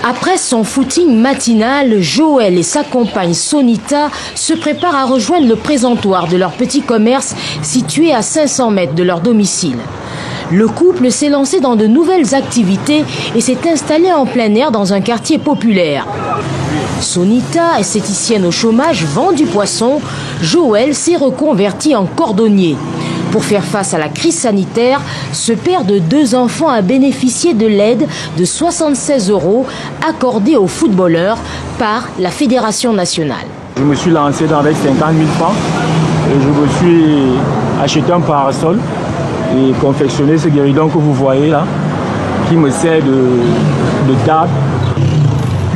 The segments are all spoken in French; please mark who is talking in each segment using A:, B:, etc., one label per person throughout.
A: Après son footing matinal, Joël et sa compagne Sonita se préparent à rejoindre le présentoir de leur petit commerce situé à 500 mètres de leur domicile. Le couple s'est lancé dans de nouvelles activités et s'est installé en plein air dans un quartier populaire. Sonita, esthéticienne au chômage, vend du poisson. Joël s'est reconverti en cordonnier. Pour faire face à la crise sanitaire, ce père de 2 enfants a bénéficié de l'aide de 76 € accordée aux footballeurs par la Fédération nationale.
B: Je me suis lancé avec 50 000 francs et je me suis acheté un parasol et confectionné ce guéridon que vous voyez là, qui me sert de table.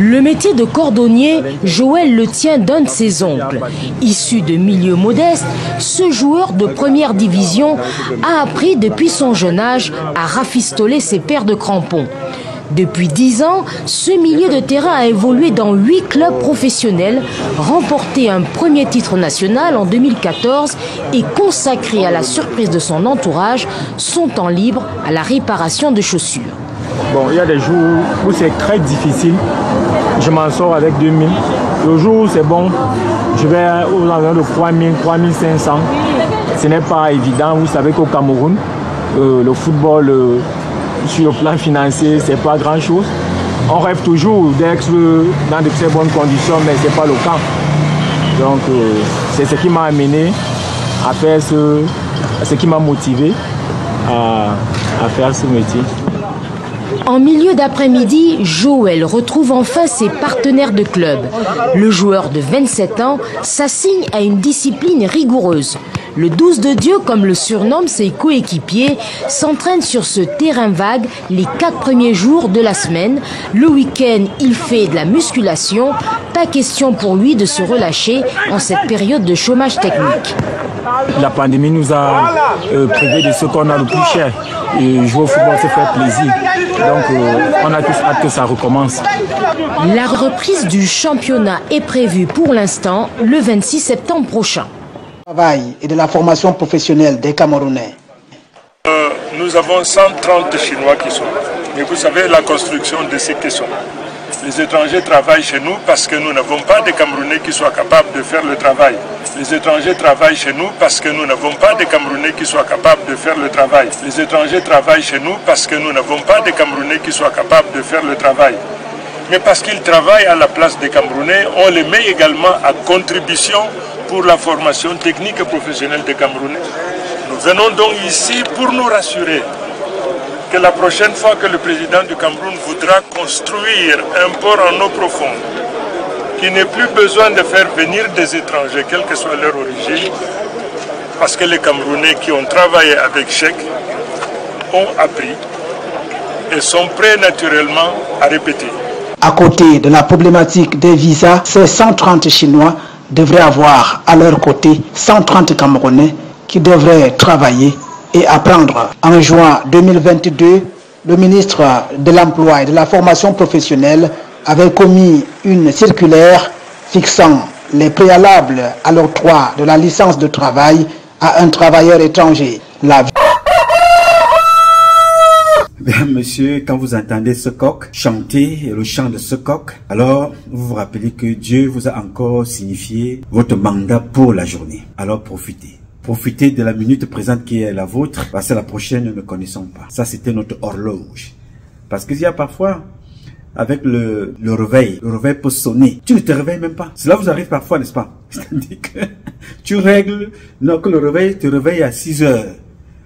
A: Le métier de cordonnier, Joël le tient d'un de ses oncles. Issu de milieux modestes, ce joueur de première division a appris depuis son jeune âge à rafistoler ses paires de crampons. Depuis 10 ans, ce milieu de terrain a évolué dans 8 clubs professionnels, remporté un premier titre national en 2014 et consacré à la surprise de son entourage son temps libre à la réparation de chaussures.
B: Bon, il y a des jours où c'est très difficile, je m'en sors avec 2000. Le jour où c'est bon, je vais aux environs de 3000, 3500. Ce n'est pas évident, vous savez qu'au Cameroun, le football, sur le plan financier, c'est pas grand chose. On rêve toujours d'être dans de très bonnes conditions, mais ce n'est pas le cas. Donc, c'est ce qui m'a amené à faire ce qui m'a motivé à faire ce métier.
A: En milieu d'après-midi, Joël retrouve enfin ses partenaires de club. Le joueur de 27 ans s'assigne à une discipline rigoureuse. Le 12 de Dieu, comme le surnomment ses coéquipiers, s'entraîne sur ce terrain vague les 4 premiers jours de la semaine. Le week-end, il fait de la musculation. Pas question pour lui de se relâcher en cette période de chômage technique.
B: La pandémie nous a privé de ce qu'on a le plus cher. Et jouer au football, c'est faire plaisir. Donc, on a tous hâte que ça recommence.
A: La reprise du championnat est prévue pour l'instant le 26 septembre prochain.
C: Travail et de la formation professionnelle des Camerounais.
D: Nous avons 130 Chinois qui sont là. Mais vous savez, la construction de ces questions. Les étrangers travaillent chez nous parce que nous n'avons pas de Camerounais qui soient capables de faire le travail. Les étrangers travaillent chez nous parce que nous n'avons pas de Camerounais qui soient capables de faire le travail. Les étrangers travaillent chez nous parce que nous n'avons pas de Camerounais qui soient capables de faire le travail. Mais parce qu'ils travaillent à la place des Camerounais, on les met également à contribution pour la formation technique et professionnelle des Camerounais. Nous venons donc ici pour nous rassurer que la prochaine fois que le président du Cameroun voudra construire un port en eau profonde, qu'il n'ait plus besoin de faire venir des étrangers, quelle que soit leur origine, parce que les Camerounais qui ont travaillé avec Cheikh ont appris et sont prêts naturellement à répéter.
C: À côté de la problématique des visas, ces 130 Chinois devraient avoir à leur côté 130 Camerounais qui devraient travailler et apprendre. En juin 2022, le ministre de l'Emploi et de la formation professionnelle avait commis une circulaire fixant les préalables à l'octroi de la licence de travail à un travailleur étranger.
E: Bien, monsieur, quand vous entendez ce coq chanter le chant de ce coq, alors vous vous rappelez que Dieu vous a encore signifié votre mandat pour la journée. Alors profitez. Profitez de la minute présente qui est la vôtre, parce que la prochaine, nous ne connaissons pas. Ça, c'était notre horloge. Parce qu'il y a parfois, avec le réveil peut sonner. Tu ne te réveilles même pas. Cela vous arrive parfois, n'est-ce pas? C'est-à-dire que tu règles, non, que le réveil te réveille à 6 heures.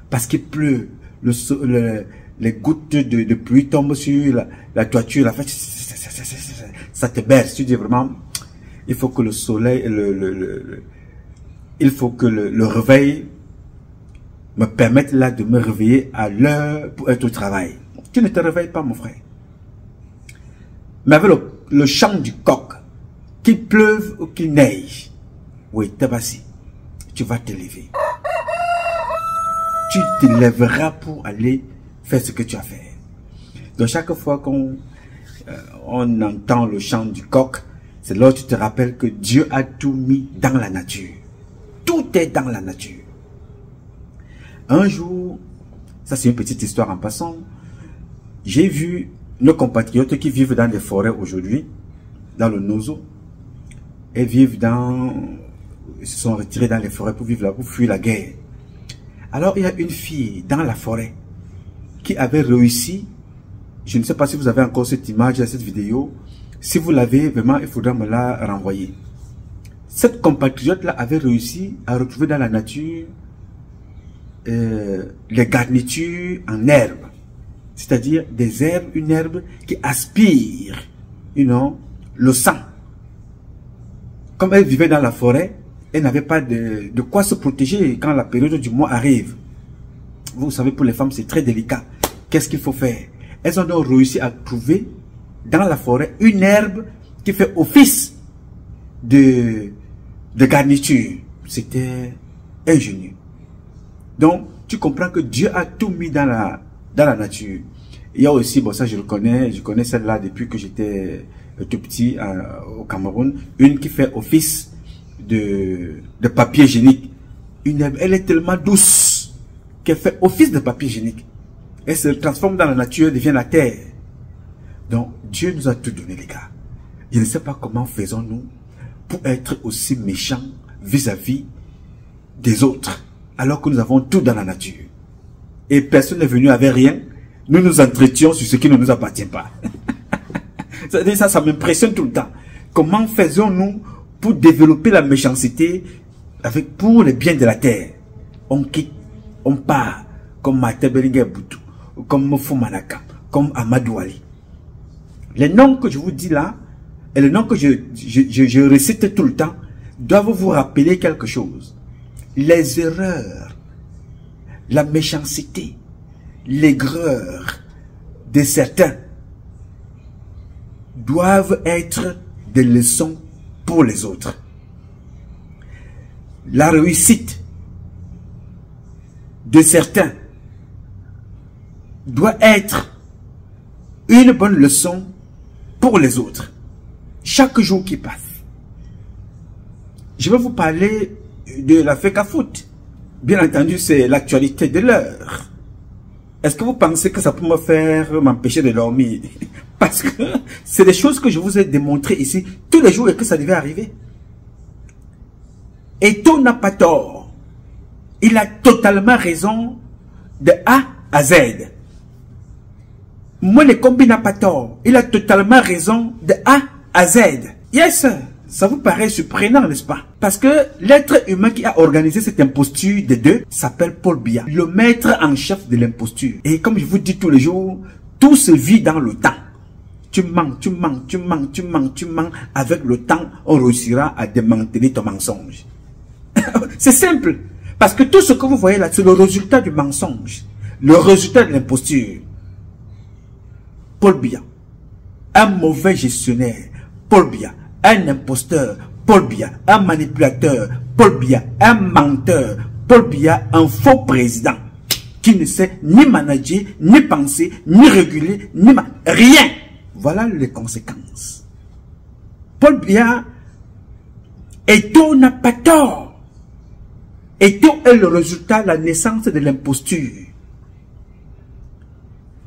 E: Parce qu'il pleut, les gouttes de pluie tombent sur la toiture, ça te berce. Tu dis vraiment, il faut que le soleil, il faut que le réveil me permette là de me réveiller à l'heure pour être au travail. Tu ne te réveilles pas, mon frère. Mais avec le chant du coq, qu'il pleuve ou qu'il neige, oui, Tabassi, tu vas te lever. Tu te lèveras pour aller faire ce que tu as fait. Donc chaque fois qu'on entend le chant du coq, c'est là que tu te rappelles que Dieu a tout mis dans la nature. Tout est dans la nature. Un jour, ça c'est une petite histoire en passant, j'ai vu nos compatriotes qui vivent dans les forêts aujourd'hui, dans le Nozo, et vivent ils se sont retirés dans les forêts pour vivre là, pour fuir la guerre. Alors il y a une fille dans la forêt qui avait réussi, je ne sais pas si vous avez encore cette image, cette vidéo, si vous l'avez vraiment, il faudra me la renvoyer. Cette compatriote-là avait réussi à retrouver dans la nature les garnitures en herbe, c'est-à-dire des herbes, une herbe qui aspire, le sang. Comme elle vivait dans la forêt, elle n'avait pas de quoi se protéger quand la période du mois arrive. Vous savez, pour les femmes, c'est très délicat. Qu'est-ce qu'il faut faire? Elles ont donc réussi à trouver dans la forêt une herbe qui fait office de garniture. C'était ingénieux. Donc, tu comprends que Dieu a tout mis dans la nature. Il y a aussi, bon ça je connais celle-là depuis que j'étais tout petit au Cameroun, une qui fait office de papier hygiénique. Elle est tellement douce qu'elle fait office de papier hygiénique. Elle se transforme dans la nature, elle devient la terre. Donc, Dieu nous a tout donné, les gars. Je ne sais pas comment faisons-nous pour être aussi méchants vis-à-vis des autres, alors que nous avons tout dans la nature. Et personne n'est venu avec rien. Nous nous entretions sur ce qui ne nous appartient pas. Ça m'impressionne tout le temps. Comment faisons-nous pour développer la méchanceté pour le bien de la terre? On quitte, on part, comme Martin Bellinger Boutou, comme Foumanaka, comme Amadou Ali. Les noms que je vous dis là, et les noms que je récite tout le temps, doivent vous rappeler quelque chose. Les erreurs, la méchanceté, l'aigreur de certains doivent être des leçons pour les autres. La réussite de certains doit être une bonne leçon pour les autres. Chaque jour qui passe. Je vais vous parler de la FECAFOOT. Bien entendu, c'est l'actualité de l'heure. Est-ce que vous pensez que ça peut m'empêcher de dormir? Parce que c'est des choses que je vous ai démontrées ici tous les jours et que ça devait arriver. Eto'o n'a pas tort. Il a totalement raison de A à Z. Moelle Kombi n'a pas tort. Il a totalement raison de A à Z. Yes, ça vous paraît surprenant, n'est-ce pas? Parce que l'être humain qui a organisé cette imposture des deux s'appelle Paul Biya, le maître en chef de l'imposture. Et comme je vous dis tous les jours, tout se vit dans le temps. Tu mens, tu mens, tu mens, tu mens, tu mens. Avec le temps, on réussira à démanteler ton mensonge. C'est simple. Parce que tout ce que vous voyez là, c'est le résultat du mensonge. Le résultat de l'imposture. Paul Biya, un mauvais gestionnaire. Paul Biya, un imposteur. Paul Biya, un manipulateur. Paul Biya, un menteur. Paul Biya, un faux président qui ne sait ni manager, ni penser, ni réguler, rien. Voilà les conséquences. Paul Biya, Eto'o n'a pas tort. Eto'o est le résultat, la naissance de l'imposture.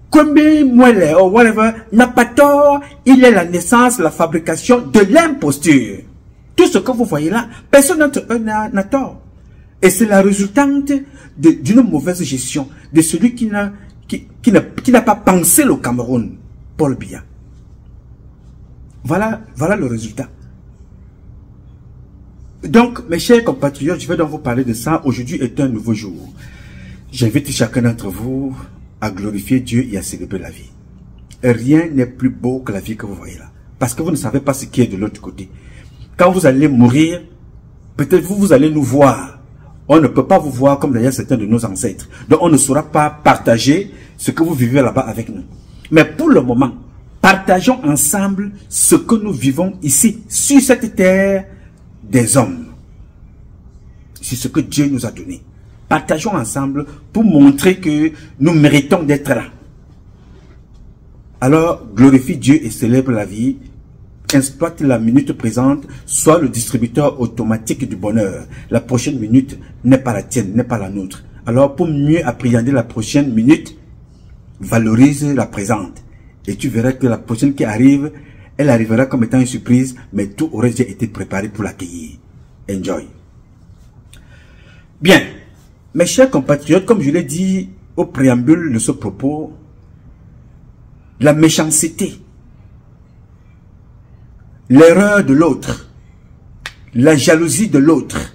E: Kombi Moelle ou whatever n'a pas tort, il est la naissance, la fabrication de l'imposture. Tout ce que vous voyez là, personne d'entre eux n'a tort. Et c'est la résultante d'une mauvaise gestion, de celui qui n'a pas pensé le Cameroun, Paul Biya. Voilà le résultat. Donc, mes chers compatriotes, je vais donc vous parler de ça. Aujourd'hui est un nouveau jour. J'invite chacun d'entre vous à glorifier Dieu et à célébrer la vie. Rien n'est plus beau que la vie que vous voyez là. Parce que vous ne savez pas ce qui est de l'autre côté. Quand vous allez mourir, peut-être vous allez nous voir. On ne peut pas vous voir comme d'ailleurs certains de nos ancêtres. Donc on ne saura pas partager ce que vous vivez là-bas avec nous. Mais pour le moment, partageons ensemble ce que nous vivons ici, sur cette terre des hommes. C'est ce que Dieu nous a donné. Partageons ensemble pour montrer que nous méritons d'être là. Alors, glorifie Dieu et célèbre la vie. Exploite la minute présente, sois le distributeur automatique du bonheur. La prochaine minute n'est pas la tienne, n'est pas la nôtre. Alors, pour mieux appréhender la prochaine minute, valorise la présente Et tu verras que la prochaine qui arrive, elle arrivera comme étant une surprise, mais tout aurait déjà été préparé pour l'accueillir. Enjoy. Bien, mes chers compatriotes, comme je l'ai dit au préambule de ce propos, la méchanceté, l'erreur de l'autre, la jalousie de l'autre,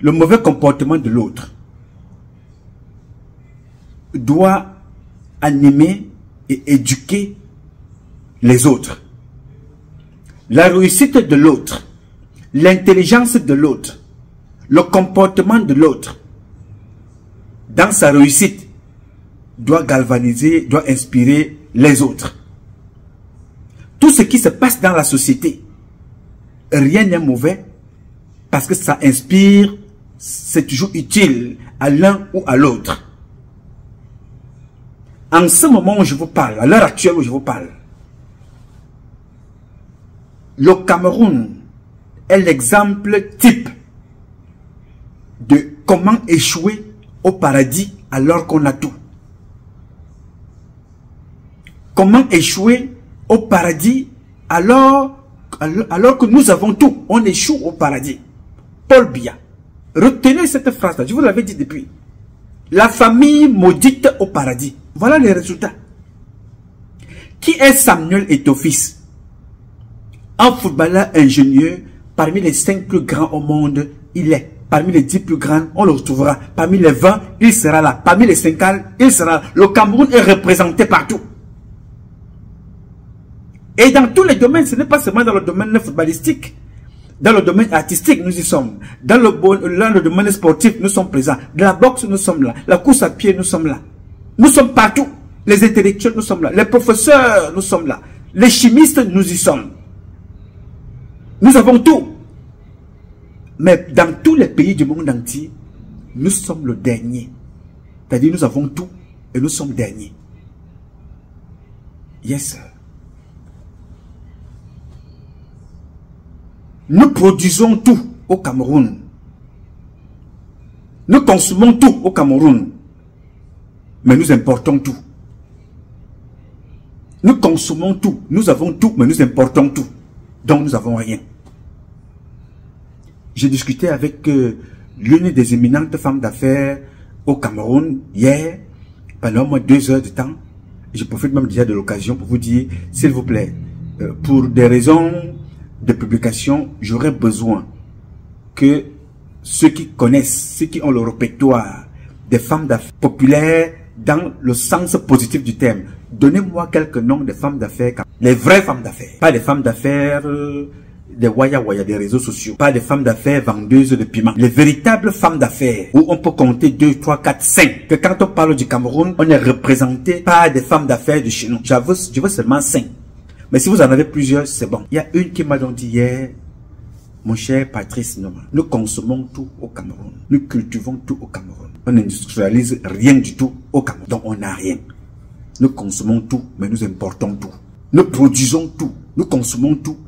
E: le mauvais comportement de l'autre doit animer et éduquer les autres. La réussite de l'autre, l'intelligence de l'autre, le comportement de l'autre, dans sa réussite, doit galvaniser, doit inspirer les autres. Tout ce qui se passe dans la société, rien n'est mauvais, parce que ça inspire, c'est toujours utile à l'un ou à l'autre. En ce moment où je vous parle, à l'heure actuelle où je vous parle, le Cameroun est l'exemple type de comment échouer au paradis alors qu'on a tout. Comment échouer au paradis alors que nous avons tout. On échoue au paradis. Paul Biya. Retenez cette phrase-là, je vous l'avais dit depuis. La famille maudite au paradis. Voilà les résultats. Qui est Samuel Eto'o-Fils? Un footballeur ingénieux, parmi les 5 plus grands au monde, il est. Parmi les 10 plus grands, on le retrouvera. Parmi les 20, il sera là. Parmi les 50, il sera là. Le Cameroun est représenté partout. Et dans tous les domaines, ce n'est pas seulement dans le domaine footballistique. Dans le domaine artistique, nous y sommes. Dans le domaine sportif, nous sommes présents. Dans la boxe, nous sommes là. La course à pied, nous sommes là. Nous sommes partout. Les intellectuels, nous sommes là. Les professeurs, nous sommes là. Les chimistes, nous y sommes. Nous avons tout. Mais dans tous les pays du monde entier, nous sommes le dernier. C'est-à-dire, nous avons tout et nous sommes derniers. Yes, sir. Nous produisons tout au Cameroun. Nous consommons tout au Cameroun. Mais nous importons tout. Nous consommons tout. Nous avons tout, mais nous importons tout. Donc nous n'avons rien. J'ai discuté avec l'une des éminentes femmes d'affaires au Cameroun hier, pendant au moins 2 heures de temps. Je profite même déjà de l'occasion pour vous dire, s'il vous plaît, pour des raisons de publication, j'aurais besoin que ceux qui connaissent, ceux qui ont le répertoire des femmes d'affaires populaires dans le sens positif du terme, donnez-moi quelques noms de femmes d'affaires, les vraies femmes d'affaires, pas les femmes d'affaires des waya des réseaux sociaux, pas des femmes d'affaires vendeuses de piment, les véritables femmes d'affaires où on peut compter 2, 3, 4, 5, que quand on parle du Cameroun, on est représenté par des femmes d'affaires de chez nous. Je veux seulement 5. Mais si vous en avez plusieurs, c'est bon. Il y a une qui m'a donc dit hier, mon cher Patrice Noma, nous consommons tout au Cameroun. Nous cultivons tout au Cameroun. On n'industrialise rien du tout au Cameroun. Donc on n'a rien. Nous consommons tout, mais nous importons tout. Nous produisons tout, nous consommons tout,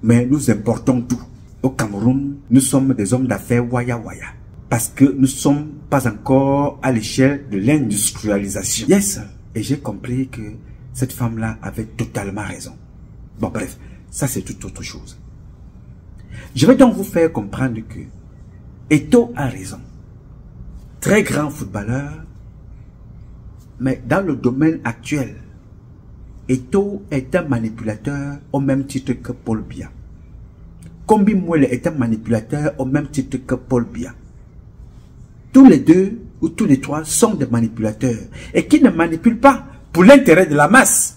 E: mais nous importons tout. Au Cameroun, nous sommes des hommes d'affaires waya. Parce que nous ne sommes pas encore à l'échelle de l'industrialisation. Yes. Et j'ai compris que cette femme-là avait totalement raison. Bon, bref, ça c'est toute autre chose. Je vais donc vous faire comprendre que Eto'o a raison. Très grand footballeur, mais dans le domaine actuel, Eto'o est un manipulateur au même titre que Paul Biya. Kombi Mwele est un manipulateur au même titre que Paul Biya. Tous les deux ou tous les trois sont des manipulateurs et qui ne manipulent pas pour l'intérêt de la masse.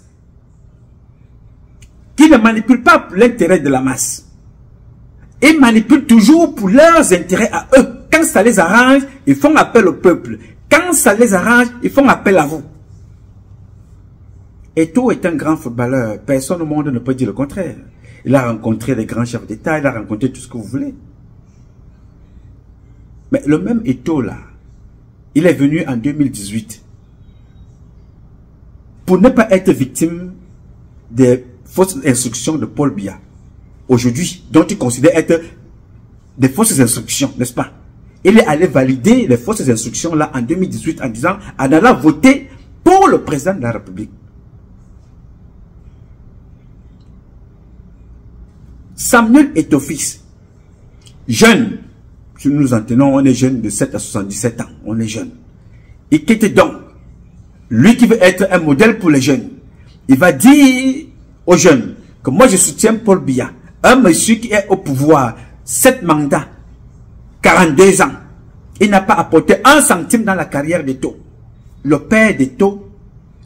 E: Qui ne manipulent pas pour l'intérêt de la masse. Ils manipulent toujours pour leurs intérêts à eux. Quand ça les arrange, ils font appel au peuple. Quand ça les arrange, ils font appel à vous. Eto'o est un grand footballeur. Personne au monde ne peut dire le contraire. Il a rencontré des grands chefs d'État, il a rencontré tout ce que vous voulez. Mais le même Eto'o là, il est venu en 2018 pour ne pas être victime des fausses instructions de Paul Biya. Aujourd'hui, dont il considère être des fausses instructions, n'est-ce pas? Il est allé valider les fausses instructions là en 2018 en disant, en allant voter pour le président de la République. Samuel Eto'o fils, jeune, si nous nous en tenons, on est jeune de 7 à 77 ans, on est jeune. Et qui était donc, lui qui veut être un modèle pour les jeunes, il va dire aux jeunes que moi je soutiens Paul Biya, un monsieur qui est au pouvoir, 7 mandats, 42 ans. Il n'a pas apporté un centime dans la carrière d'Eto'o. Le père d'Eto'o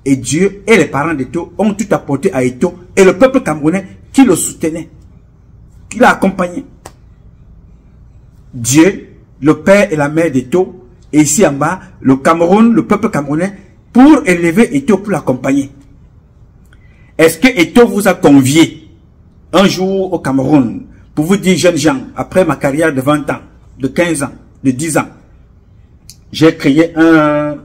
E: et Dieu et les parents d'Eto'o ont tout apporté à Eto'o et le peuple camerounais qui le soutenait, qui l'a accompagné. Dieu, le père et la mère d'Eto'o, et ici en bas, le Cameroun, le peuple camerounais, pour élever Eto'o, pour l'accompagner. Est-ce que Eto'o vous a convié un jour au Cameroun pour vous dire, jeunes gens, après ma carrière de 20 ans, de 15 ans, de 10 ans, j'ai créé un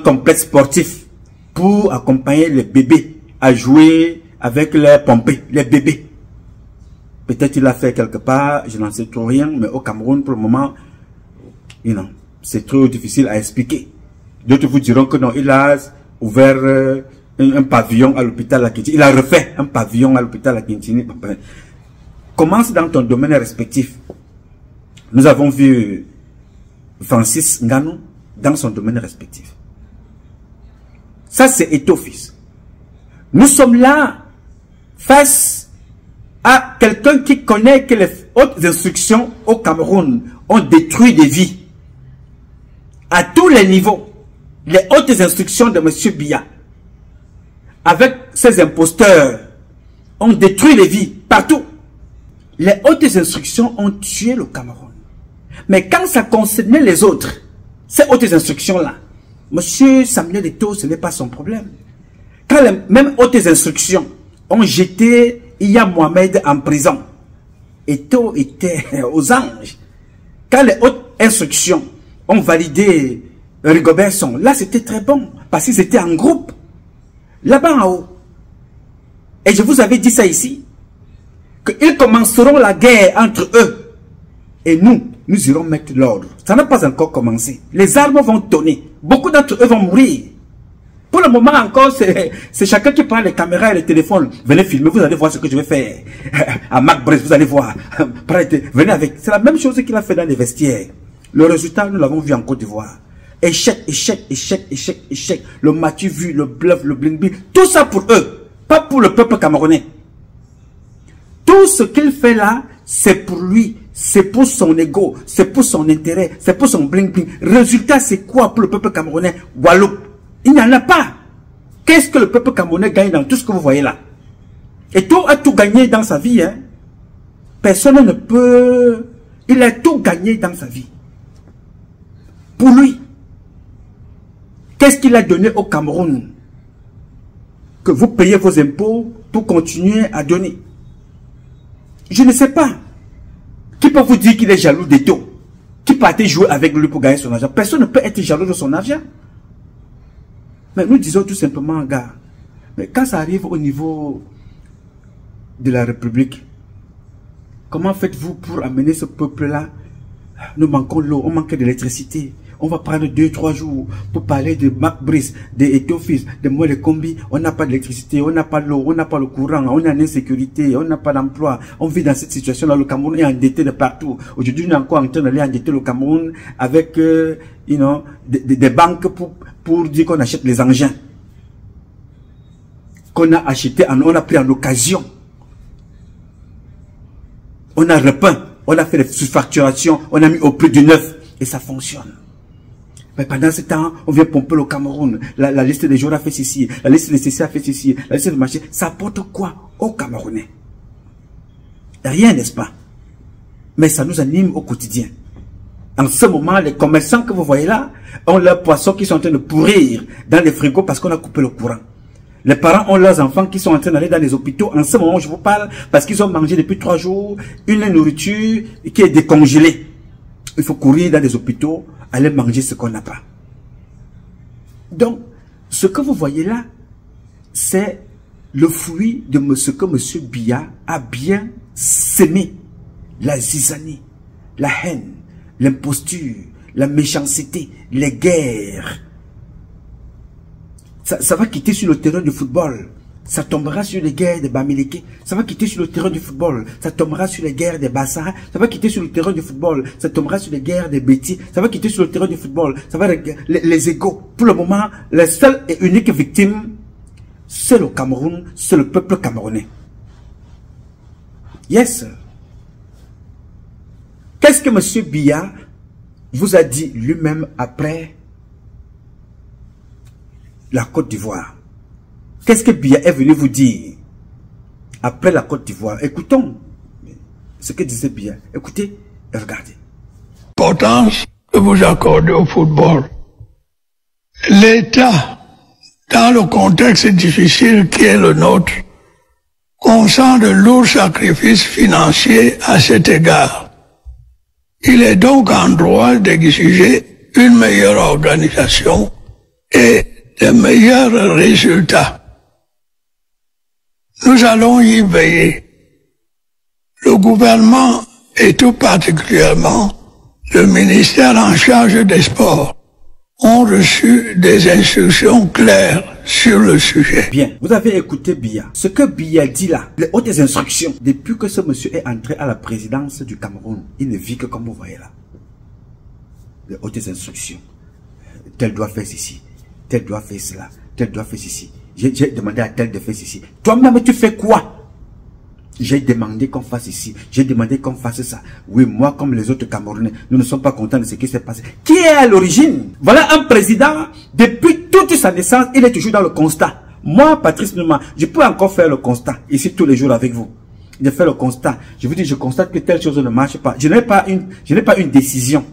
E: complexe sportif pour accompagner les bébés à jouer avec les pompées, les bébés. Peut-être il l'a fait quelque part, je n'en sais trop rien, mais au Cameroun, pour le moment, c'est trop difficile à expliquer. D'autres vous diront que non, il a ouvert un pavillon à l'hôpital à Kintini. Il a refait un pavillon à l'hôpital à Kintini. Commence dans ton domaine respectif. Nous avons vu Francis Ngannou dans son domaine respectif. Ça, c'est Eto'o fils. Nous sommes là face à quelqu'un qui connaît que les hautes instructions au Cameroun ont détruit des vies. À tous les niveaux, les hautes instructions de M. Biya, avec ces imposteurs, ont détruit les vies partout. Les hautes instructions ont tué le Cameroun. Mais quand ça concernait les autres, ces hautes instructions-là, M. Samuel Eto'o, ce n'est pas son problème. Quand les mêmes hautes instructions ont jeté Iya Mohamed en prison, Eto'o était aux anges. Quand les hautes instructions ont validé Rigobert Song, là c'était très bon, parce qu'ils étaient en groupe, là-bas en haut. Et je vous avais dit ça ici, qu'ils commenceront la guerre entre eux, et nous irons mettre l'ordre. Ça n'a pas encore commencé. Les armes vont tonner, beaucoup d'entre eux vont mourir. Pour le moment encore, c'est chacun qui prend les caméras et les téléphones. Venez filmer, vous allez voir ce que je vais faire. À Mac-Brest, vous allez voir. Venez avec. C'est la même chose qu'il a fait dans les vestiaires. Le résultat, nous l'avons vu en Côte d'Ivoire. Échec, échec, échec, échec, échec. Le matu vu, le bluff, le bling bling. Tout ça pour eux, pas pour le peuple camerounais. Tout ce qu'il fait là, c'est pour lui. C'est pour son ego. C'est pour son intérêt. C'est pour son bling bling. Résultat, c'est quoi pour le peuple camerounais? Walloop. Il n'y en a pas. Qu'est-ce que le peuple camerounais gagne dans tout ce que vous voyez là? Eto'o a tout gagné dans sa vie. Hein? Personne ne peut... Il a tout gagné dans sa vie. Pour lui. Qu'est-ce qu'il a donné au Cameroun? Que vous payez vos impôts pour continuer à donner. Je ne sais pas. Qui peut vous dire qu'il est jaloux d'Eto'o? Qui peut aller jouer avec lui pour gagner son argent? Personne ne peut être jaloux de son argent. Mais nous disons tout simplement, gars, mais quand ça arrive au niveau de la République, comment faites-vous pour amener ce peuple-là? Nous manquons l'eau, on manque d'électricité. On va prendre 2-3 jours pour parler de Mac-Brest, de Eto'o fils, de Moelle Kombi. On n'a pas d'électricité, on n'a pas l'eau, on n'a pas le courant, on est en insécurité, on n'a pas d'emploi. On vit dans cette situation-là. Le Cameroun est endetté de partout. Aujourd'hui, on est encore en train d'aller endetter le Cameroun avec des banques pour dire qu'on achète les engins. Qu'on a acheté, on a pris en occasion. On a repeint, on a fait des surfacturations, on a mis au prix du neuf et ça fonctionne. Mais pendant ce temps, on vient pomper le Cameroun. La liste des jours a fait ceci, la liste des CC a fait ceci, la liste de marché. Ça apporte quoi aux Camerounais? Rien, n'est-ce pas? Mais ça nous anime au quotidien. En ce moment, les commerçants que vous voyez là ont leurs poissons qui sont en train de pourrir dans les frigos parce qu'on a coupé le courant. Les parents ont leurs enfants qui sont en train d'aller dans les hôpitaux en ce moment où je vous parle parce qu'ils ont mangé depuis 3 jours une nourriture qui est décongelée. Il faut courir dans les hôpitaux, aller manger ce qu'on n'a pas. Donc, ce que vous voyez là, c'est le fruit de ce que M. Biya a bien sémé. La zizanie, la haine, l'imposture, la méchanceté, les guerres. Ça va quitter sur le terrain du football. Ça tombera sur les guerres des Bamileke, ça va quitter sur le terrain du football, ça tombera sur les guerres des Bassara, ça va quitter sur le terrain du football, ça tombera sur les guerres des Bétis, ça va quitter sur le terrain du football, ça va les égaux. Pour le moment, les seules et uniques victimes, c'est le Cameroun, c'est le peuple camerounais. Yes. Qu'est-ce que M. Biya vous a dit lui-même après la Côte d'Ivoire? Qu'est-ce que Biya est venu vous dire après la Côte d'Ivoire? Écoutons ce que disait Biya. Écoutez et regardez.
F: L'importance que vous accordez au football. L'État, dans le contexte difficile qui est le nôtre, consent de lourds sacrifices financiers à cet égard. Il est donc en droit d'exiger une meilleure organisation et de meilleurs résultats. Nous allons y veiller. Le gouvernement et tout particulièrement le ministère en charge des sports ont reçu des instructions claires sur le sujet.
E: Bien, vous avez écouté Biya. Ce que Biya dit là, les hautes instructions, depuis que ce monsieur est entré à la présidence du Cameroun, il ne vit que comme vous voyez là. Les hautes instructions. Tel doit faire ceci, tel doit faire cela, tel doit faire ceci. J'ai demandé à tel de faire ceci. Toi-même, tu fais quoi? J'ai demandé qu'on fasse ici, j'ai demandé qu'on fasse ça. Oui, moi, comme les autres Camerounais, nous ne sommes pas contents de ce qui s'est passé. Qui est à l'origine? Voilà un président, depuis toute sa naissance, il est toujours dans le constat. Moi, Patrice Numa, je peux encore faire le constat, ici tous les jours avec vous. Je fais le constat. Je vous dis, je constate que telle chose ne marche pas. Je n'ai pas une décision.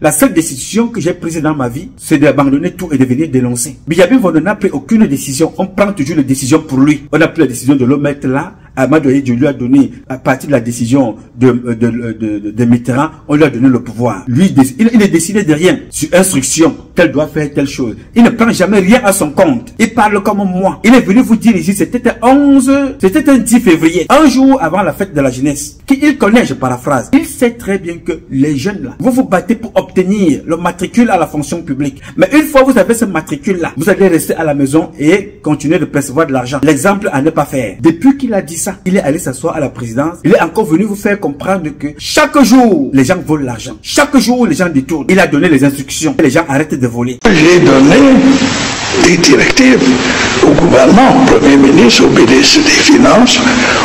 E: La seule décision que j'ai prise dans ma vie, c'est d'abandonner tout et de venir dénoncer. Biyabi on n'a pris aucune décision. On prend toujours les décisions pour lui. On a pris la décision de le mettre là. Amadou Dieu lui a donné, à partir de la décision de Mitterrand, on lui a donné le pouvoir. Lui, il est décidé de rien. Sur instruction, tel doit faire telle chose. Il ne prend jamais rien à son compte. Il parle comme moi. Il est venu vous dire ici, c'était un 10 février, un jour avant la fête de la jeunesse. Il connaît, je paraphrase. Il sait très bien que les jeunes là, vous vous battez pour obtenir le matricule à la fonction publique. Mais une fois vous avez ce matricule là, vous allez rester à la maison et continuer de percevoir de l'argent. L'exemple à ne pas faire. Depuis qu'il a dit ça, il est allé s'asseoir à la présidence. Il est encore venu vous faire comprendre que chaque jour, les gens volent l'argent. Chaque jour, les gens détournent. Il a donné les instructions. Les gens arrêtent de voler.
F: J'ai donné des directives au gouvernement, au Premier ministre, au ministre des Finances,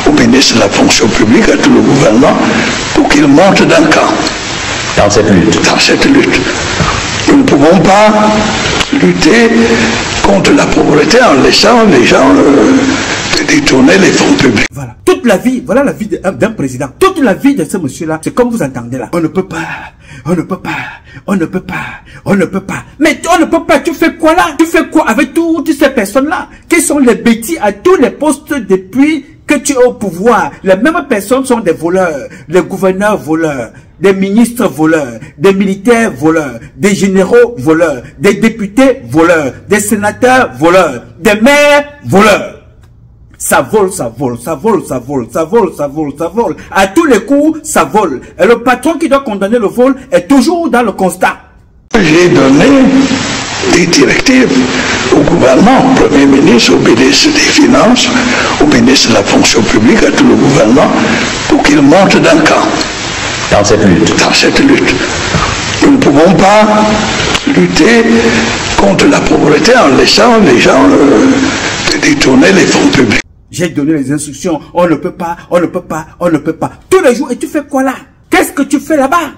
F: au ministre de la fonction publique, à tout le gouvernement, pour qu'ils montent d'un camp.
G: Dans cette lutte.
F: Dans cette lutte. Nous ne pouvons pas lutter contre la pauvreté en laissant les gens détourner les fonds publics.
E: Voilà. Toute la vie, voilà la vie d'un président. Toute la vie de ce monsieur-là, c'est comme vous entendez là. On ne peut pas, on ne peut pas, on ne peut pas, on ne peut pas. Mais on ne peut pas, tu fais quoi là? Tu fais quoi avec toutes ces personnes-là? Qui sont les bêtis à tous les postes depuis que tu es au pouvoir? Les mêmes personnes sont des voleurs, les gouverneurs voleurs, des ministres voleurs, des militaires voleurs, des généraux voleurs, des députés voleurs, des sénateurs voleurs, des maires voleurs. Ça vole, ça vole, ça vole, ça vole, ça vole, ça vole, ça vole. À tous les coups, ça vole. Et le patron qui doit condamner le vol est toujours dans le constat.
F: J'ai donné des directives au gouvernement, au Premier ministre, au ministre des Finances, au ministre de la fonction publique, à tout le gouvernement, pour qu'ils montent d'un camp.
G: Dans cette lutte.
F: Dans cette lutte. Nous ne pouvons pas lutter contre la pauvreté en laissant les gens détourner les fonds publics.
E: J'ai donné les instructions, on ne peut pas, on ne peut pas, on ne peut pas. Tous les jours, et tu fais quoi là? Qu'est-ce que tu fais là-bas?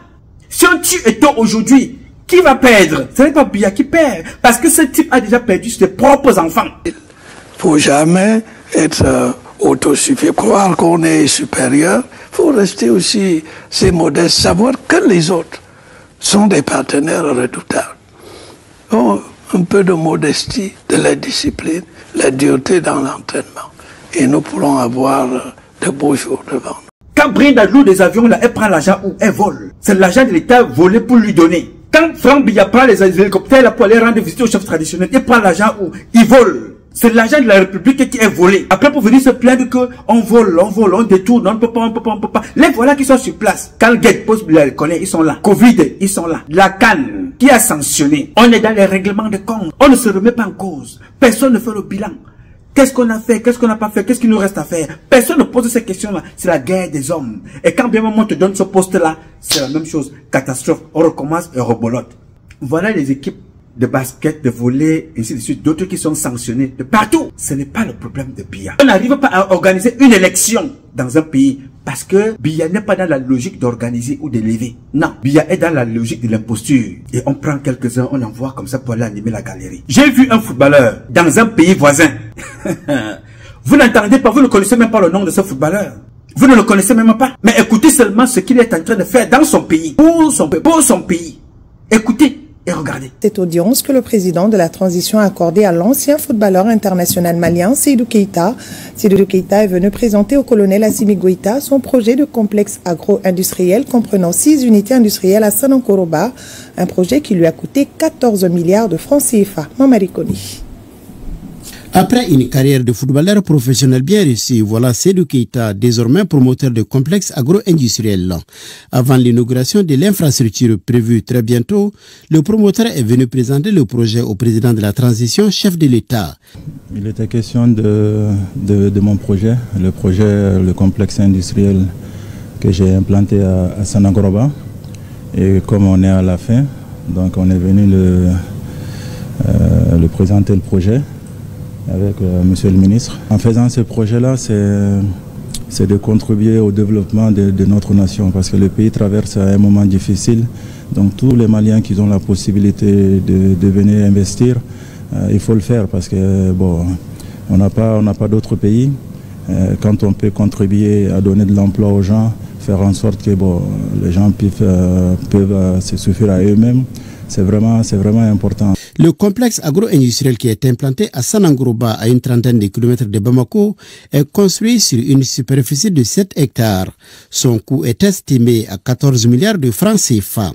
E: Si on tue Eto'o aujourd'hui, qui va perdre? Ce n'est pas Biya qui perd, parce que ce type a déjà perdu ses propres enfants.
F: Il ne faut jamais être autosuffisant, croire qu'on est supérieur. Il faut rester aussi c'est modeste, savoir que les autres sont des partenaires redoutables. Donc, un peu de modestie, de la discipline, la dureté dans l'entraînement. Et nous pourrons avoir de beaux jours devant nous.
E: Quand Brinda loue des avions, là, elle prend l'argent où elle vole. C'est l'argent de l'État volé pour lui donner. Quand Franck Biya prend les hélicoptères là, pour aller rendre visite au chef traditionnel, il prend l'argent où il vole. C'est l'argent de la République qui est volé. Après, pour venir se plaindre qu'on vole, on détourne, on ne peut pas, on peut pas, on peut pas. Les voilà qui sont sur place. Quand le Gate Post les connaît, ils sont là. Covid, ils sont là. La Cannes, qui a sanctionné. On est dans les règlements de compte. On ne se remet pas en cause. Personne ne fait le bilan. Qu'est-ce qu'on a fait? Qu'est-ce qu'on n'a pas fait? Qu'est-ce qu'il nous reste à faire? Personne ne pose ces questions-là. C'est la guerre des hommes. Et quand bien même on te donne ce poste-là, c'est la même chose. Catastrophe. On recommence et rebolote. Voilà les équipes de basket, de volley, ainsi de suite. D'autres qui sont sanctionnés de partout. Ce n'est pas le problème de Biya. On n'arrive pas à organiser une élection dans un pays parce que Biya n'est pas dans la logique d'organiser ou d'élever. Non. Biya est dans la logique de l'imposture. Et on prend quelques-uns, on envoie comme ça pour aller animer la galerie. J'ai vu un footballeur dans un pays voisin. Vous n'entendez pas, vous ne connaissez même pas le nom de ce footballeur. Vous ne le connaissez même pas. Mais écoutez seulement ce qu'il est en train de faire dans son pays. Pour son pays. Écoutez. Et regardez.
H: Cette audience que le président de la transition a accordée à l'ancien footballeur international malien Seydou Keïta. Seydou Keïta est venu présenter au colonel Assimi Goïta son projet de complexe agro-industriel comprenant 6 unités industrielles à Sanankoroba, un projet qui lui a coûté 14 milliards de francs CFA. Mamari Koni.
I: Après une carrière de footballeur professionnel bien réussie, voilà Seydou Keïta, désormais promoteur de complexes agro-industriels. Avant l'inauguration de l'infrastructure prévue très bientôt, le promoteur est venu présenter le projet au président de la transition, chef de l'État.
J: Il était question de mon projet, le complexe industriel que j'ai implanté à Sanankoroba. Et comme on est à la fin, donc on est venu le présenter le projet avec monsieur le ministre. En faisant ce projet-là, c'est de contribuer au développement de notre nation parce que le pays traverse un moment difficile. Donc tous les Maliens qui ont la possibilité de venir investir, il faut le faire parce que bon, on n'a pas d'autres pays. Quand on peut contribuer à donner de l'emploi aux gens, faire en sorte que bon, les gens peuvent se suffire à eux-mêmes, c'est vraiment important.
I: Le complexe agro-industriel qui est implanté à Sanankoroba, à une trentaine de kilomètres de Bamako, est construit sur une superficie de 7 hectares. Son coût est estimé à 14 milliards de francs CFA.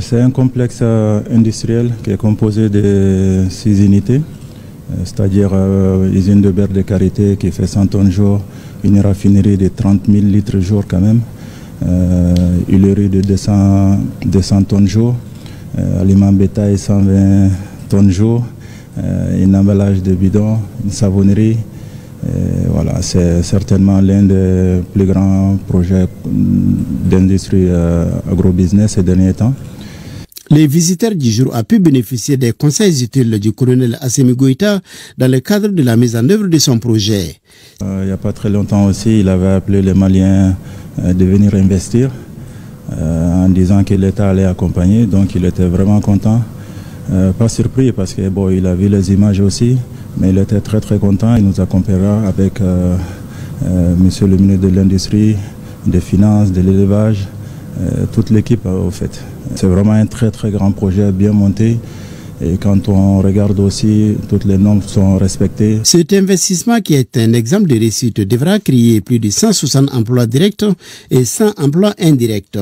J: C'est un complexe industriel qui est composé de 6 unités, c'est-à-dire usine de beurre de karité qui fait 100 tonnes jour, une raffinerie de 30 000 litres jour quand même, huilerie de 200 tonnes jour, aliments bétail 120 tonnes jour, un emballage de bidons, une savonnerie. Voilà, c'est certainement l'un des plus grands projets d'industrie agro-business ces derniers temps.
I: Les visiteurs du jour ont pu bénéficier des conseils utiles du colonel Assimi Goïta dans le cadre de la mise en œuvre de son projet.
J: Il n'y a pas très longtemps aussi, il avait appelé les Maliens de venir investir en disant que l'État allait accompagner, donc il était vraiment content. Pas surpris parce que bon, il a vu les images aussi, mais il était très content. Il nous accompagnera avec monsieur le ministre de l'Industrie, des Finances, de l'Élevage, toute l'équipe au fait. C'est vraiment un très grand projet bien monté. Et quand on regarde aussi, toutes les normes sont respectées.
I: Cet investissement qui est un exemple de réussite devra créer plus de 160 emplois directs et 100 emplois indirects.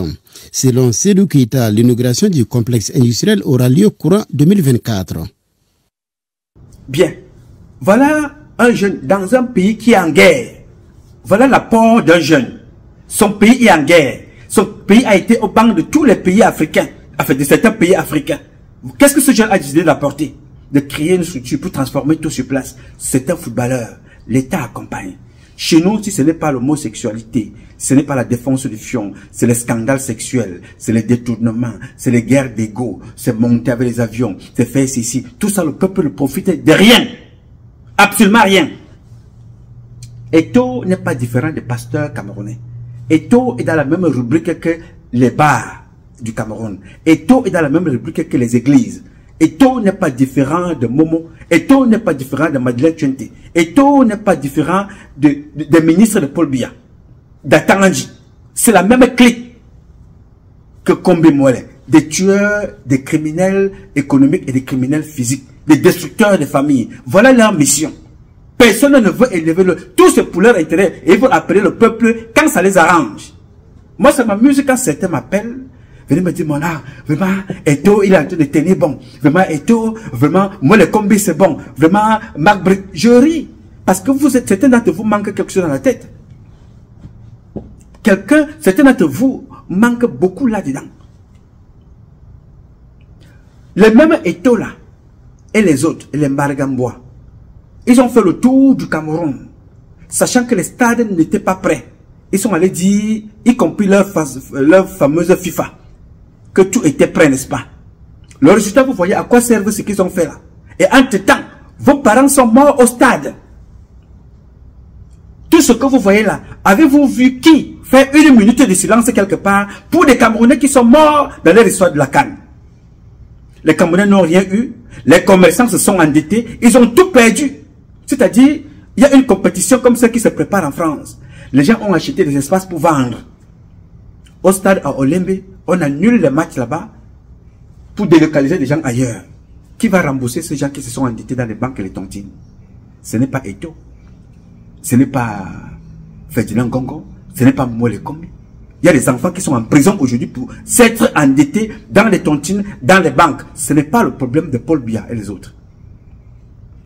I: Selon Seydou Keïta, l'inauguration du complexe industriel aura lieu courant 2024.
E: Bien. Voilà un jeune dans un pays qui est en guerre. Voilà l'apport d'un jeune. Son pays est en guerre. Son pays a été au banc de tous les pays africains, enfin de certains pays africains. Qu'est-ce que ce jeune a décidé d'apporter? De créer une structure pour transformer tout sur place. C'est un footballeur. L'État accompagne. Chez nous, si ce n'est pas l'homosexualité, ce n'est pas la défense du fion, c'est les scandales sexuels, c'est les détournements, c'est les guerres d'ego, c'est monter avec les avions, c'est faire ceci. Tout ça, le peuple ne profite de rien. Absolument rien. Eto'o n'est pas différent des pasteurs camerounais. Eto'o est dans la même rubrique que les bars du Cameroun. Eto'o est dans la même rubrique que les églises. Eto'o n'est pas différent de Momo. Eto'o n'est pas différent de Madeleine Tchente. Eto'o n'est pas différent des ministres de Paul Biya, d'Atanganji. C'est la même clique que Kombe Mwele. Des tueurs, des criminels économiques et des criminels physiques. Des destructeurs de familles. Voilà leur mission. Personne ne veut élever le... Tout c'est pour leur intérêt. Et ils vont appeler le peuple quand ça les arrange. Moi, ça m'amuse quand certains m'appellent. Venez me dire, mon art, vraiment, Eto'o, il est en train de tenir bon. Vraiment, Eto'o, vraiment, moi, le combi, c'est bon. Vraiment, Marc Brick, je ris. Parce que vous êtes, certains d'entre vous manquent quelque chose dans la tête. Certains d'entre vous manquent beaucoup là-dedans. Les mêmes Eto'o là, et les autres, et les Margambois, Ils ont fait le tour du Cameroun, sachant que les stades n'étaient pas prêts. Ils sont allés dire, y compris leur fameuse FIFA, que tout était prêt, n'est-ce pas? Le résultat, vous voyez à quoi servent ce qu'ils ont fait là. Et entre-temps, vos parents sont morts au stade. Tout ce que vous voyez là, avez-vous vu qui fait une minute de silence quelque part pour des Camerounais qui sont morts dans leur histoire de la CAN? Les Camerounais n'ont rien eu, les commerçants se sont endettés, ils ont tout perdu. C'est-à-dire, il y a une compétition comme celle qui se prépare en France. Les gens ont acheté des espaces pour vendre. Au stade à Olembe, on annule les matchs là-bas pour délocaliser les gens ailleurs. Qui va rembourser ces gens qui se sont endettés dans les banques et les tontines? Ce n'est pas Eto. Ce n'est pas Ferdinand Gongo. Ce n'est pas Mouele Kombi. Il y a des enfants qui sont en prison aujourd'hui pour s'être endettés dans les tontines, dans les banques. Ce n'est pas le problème de Paul Biya et les autres.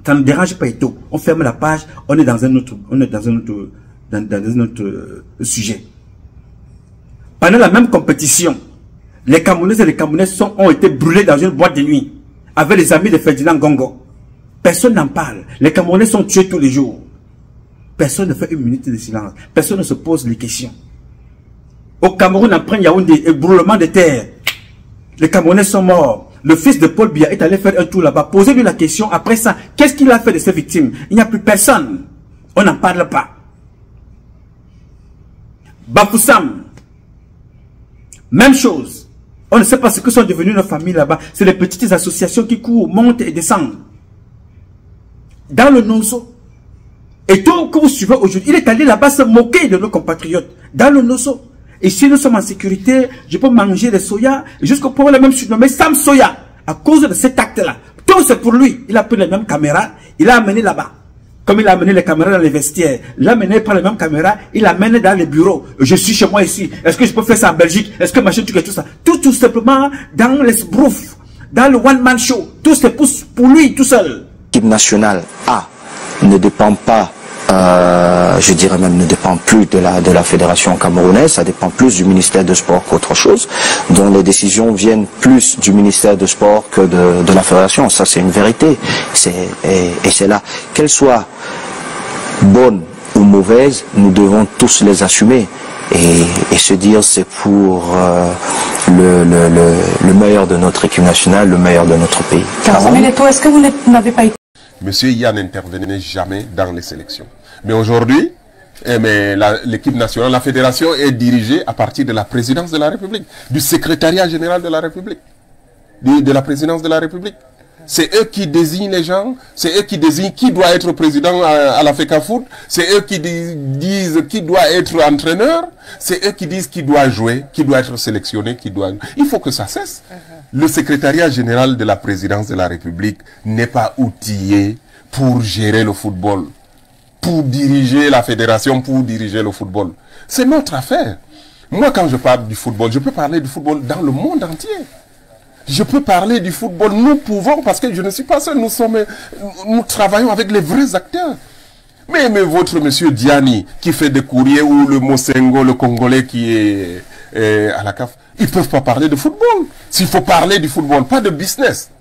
E: Ça ne dérange pas Eto. On ferme la page, on est dans un autre, dans un autre sujet. Pendant la même compétition, les Camerounais et les Camerounais ont été brûlés dans une boîte de nuit avec les amis de Ferdinand Gongo. Personne n'en parle. Les Camerounais sont tués tous les jours. Personne ne fait une minute de silence. Personne ne se pose les questions. Au Cameroun, après Yaoundé, ébroulement de terre. Les Camerounais sont morts. Le fils de Paul Biya est allé faire un tour là-bas. Posez-lui la question. Après ça, qu'est-ce qu'il a fait de ses victimes? Il n'y a plus personne. On n'en parle pas. Bafoussam. Même chose. On ne sait pas ce que sont devenues nos familles là-bas. C'est les petites associations qui courent, montent et descendent. Dans le Nozo. Et tout que vous suivez aujourd'hui, il est allé là-bas se moquer de nos compatriotes. Dans le Nozo. Et si nous sommes en sécurité, je peux manger des soya, jusqu'au point où même surnommé Sam Soya, à cause de cet acte-là. Tout c'est pour lui. Il a pris les mêmes caméras, il a amené là-bas. Comme il a amené les caméras dans les vestiaires, il a amené par les mêmes caméras, il a amené dans les bureaux. Je suis chez moi ici. Est-ce que je peux faire ça en Belgique? Est-ce que machin, tout ça? Tout simplement dans les sbroufs, dans le one-man show. Tout c'est pour lui, tout seul.
K: L'équipe nationale A ne dépend pas, je dirais même ne dépend plus de la fédération camerounaise, ça dépend plus du ministère de Sport qu'autre chose, dont les décisions viennent plus du ministère de Sport que de la fédération. Ça c'est une vérité. Et c'est là, qu'elles soient bonnes ou mauvaises, nous devons tous les assumer et se dire c'est pour le meilleur de notre équipe nationale, le meilleur de notre pays.
L: Est-ce que vous n'avez pas été...
M: Monsieur Yann n'intervenait jamais dans les sélections. Mais aujourd'hui, l'équipe nationale, la fédération est dirigée à partir de la présidence de la République, du secrétariat général de la République, de la présidence de la République. C'est eux qui désignent les gens, c'est eux qui désignent qui doit être président à la FECAFOOT, c'est eux qui disent qui doit être entraîneur, c'est eux qui disent qui doit jouer, qui doit être sélectionné, qui doit... Il faut que ça cesse. Le secrétariat général de la présidence de la République n'est pas outillé pour gérer le football, pour diriger la fédération, pour diriger le football. C'est notre affaire. Moi, quand je parle du football, je peux parler du football dans le monde entier. Je peux parler du football, nous pouvons, parce que je ne suis pas seul, nous travaillons avec les vrais acteurs. Mais votre monsieur Diani, qui fait des courriers, ou le Mosengo, le Congolais qui est à la CAF, ils ne peuvent pas parler de football. S'il faut parler du football, pas de business.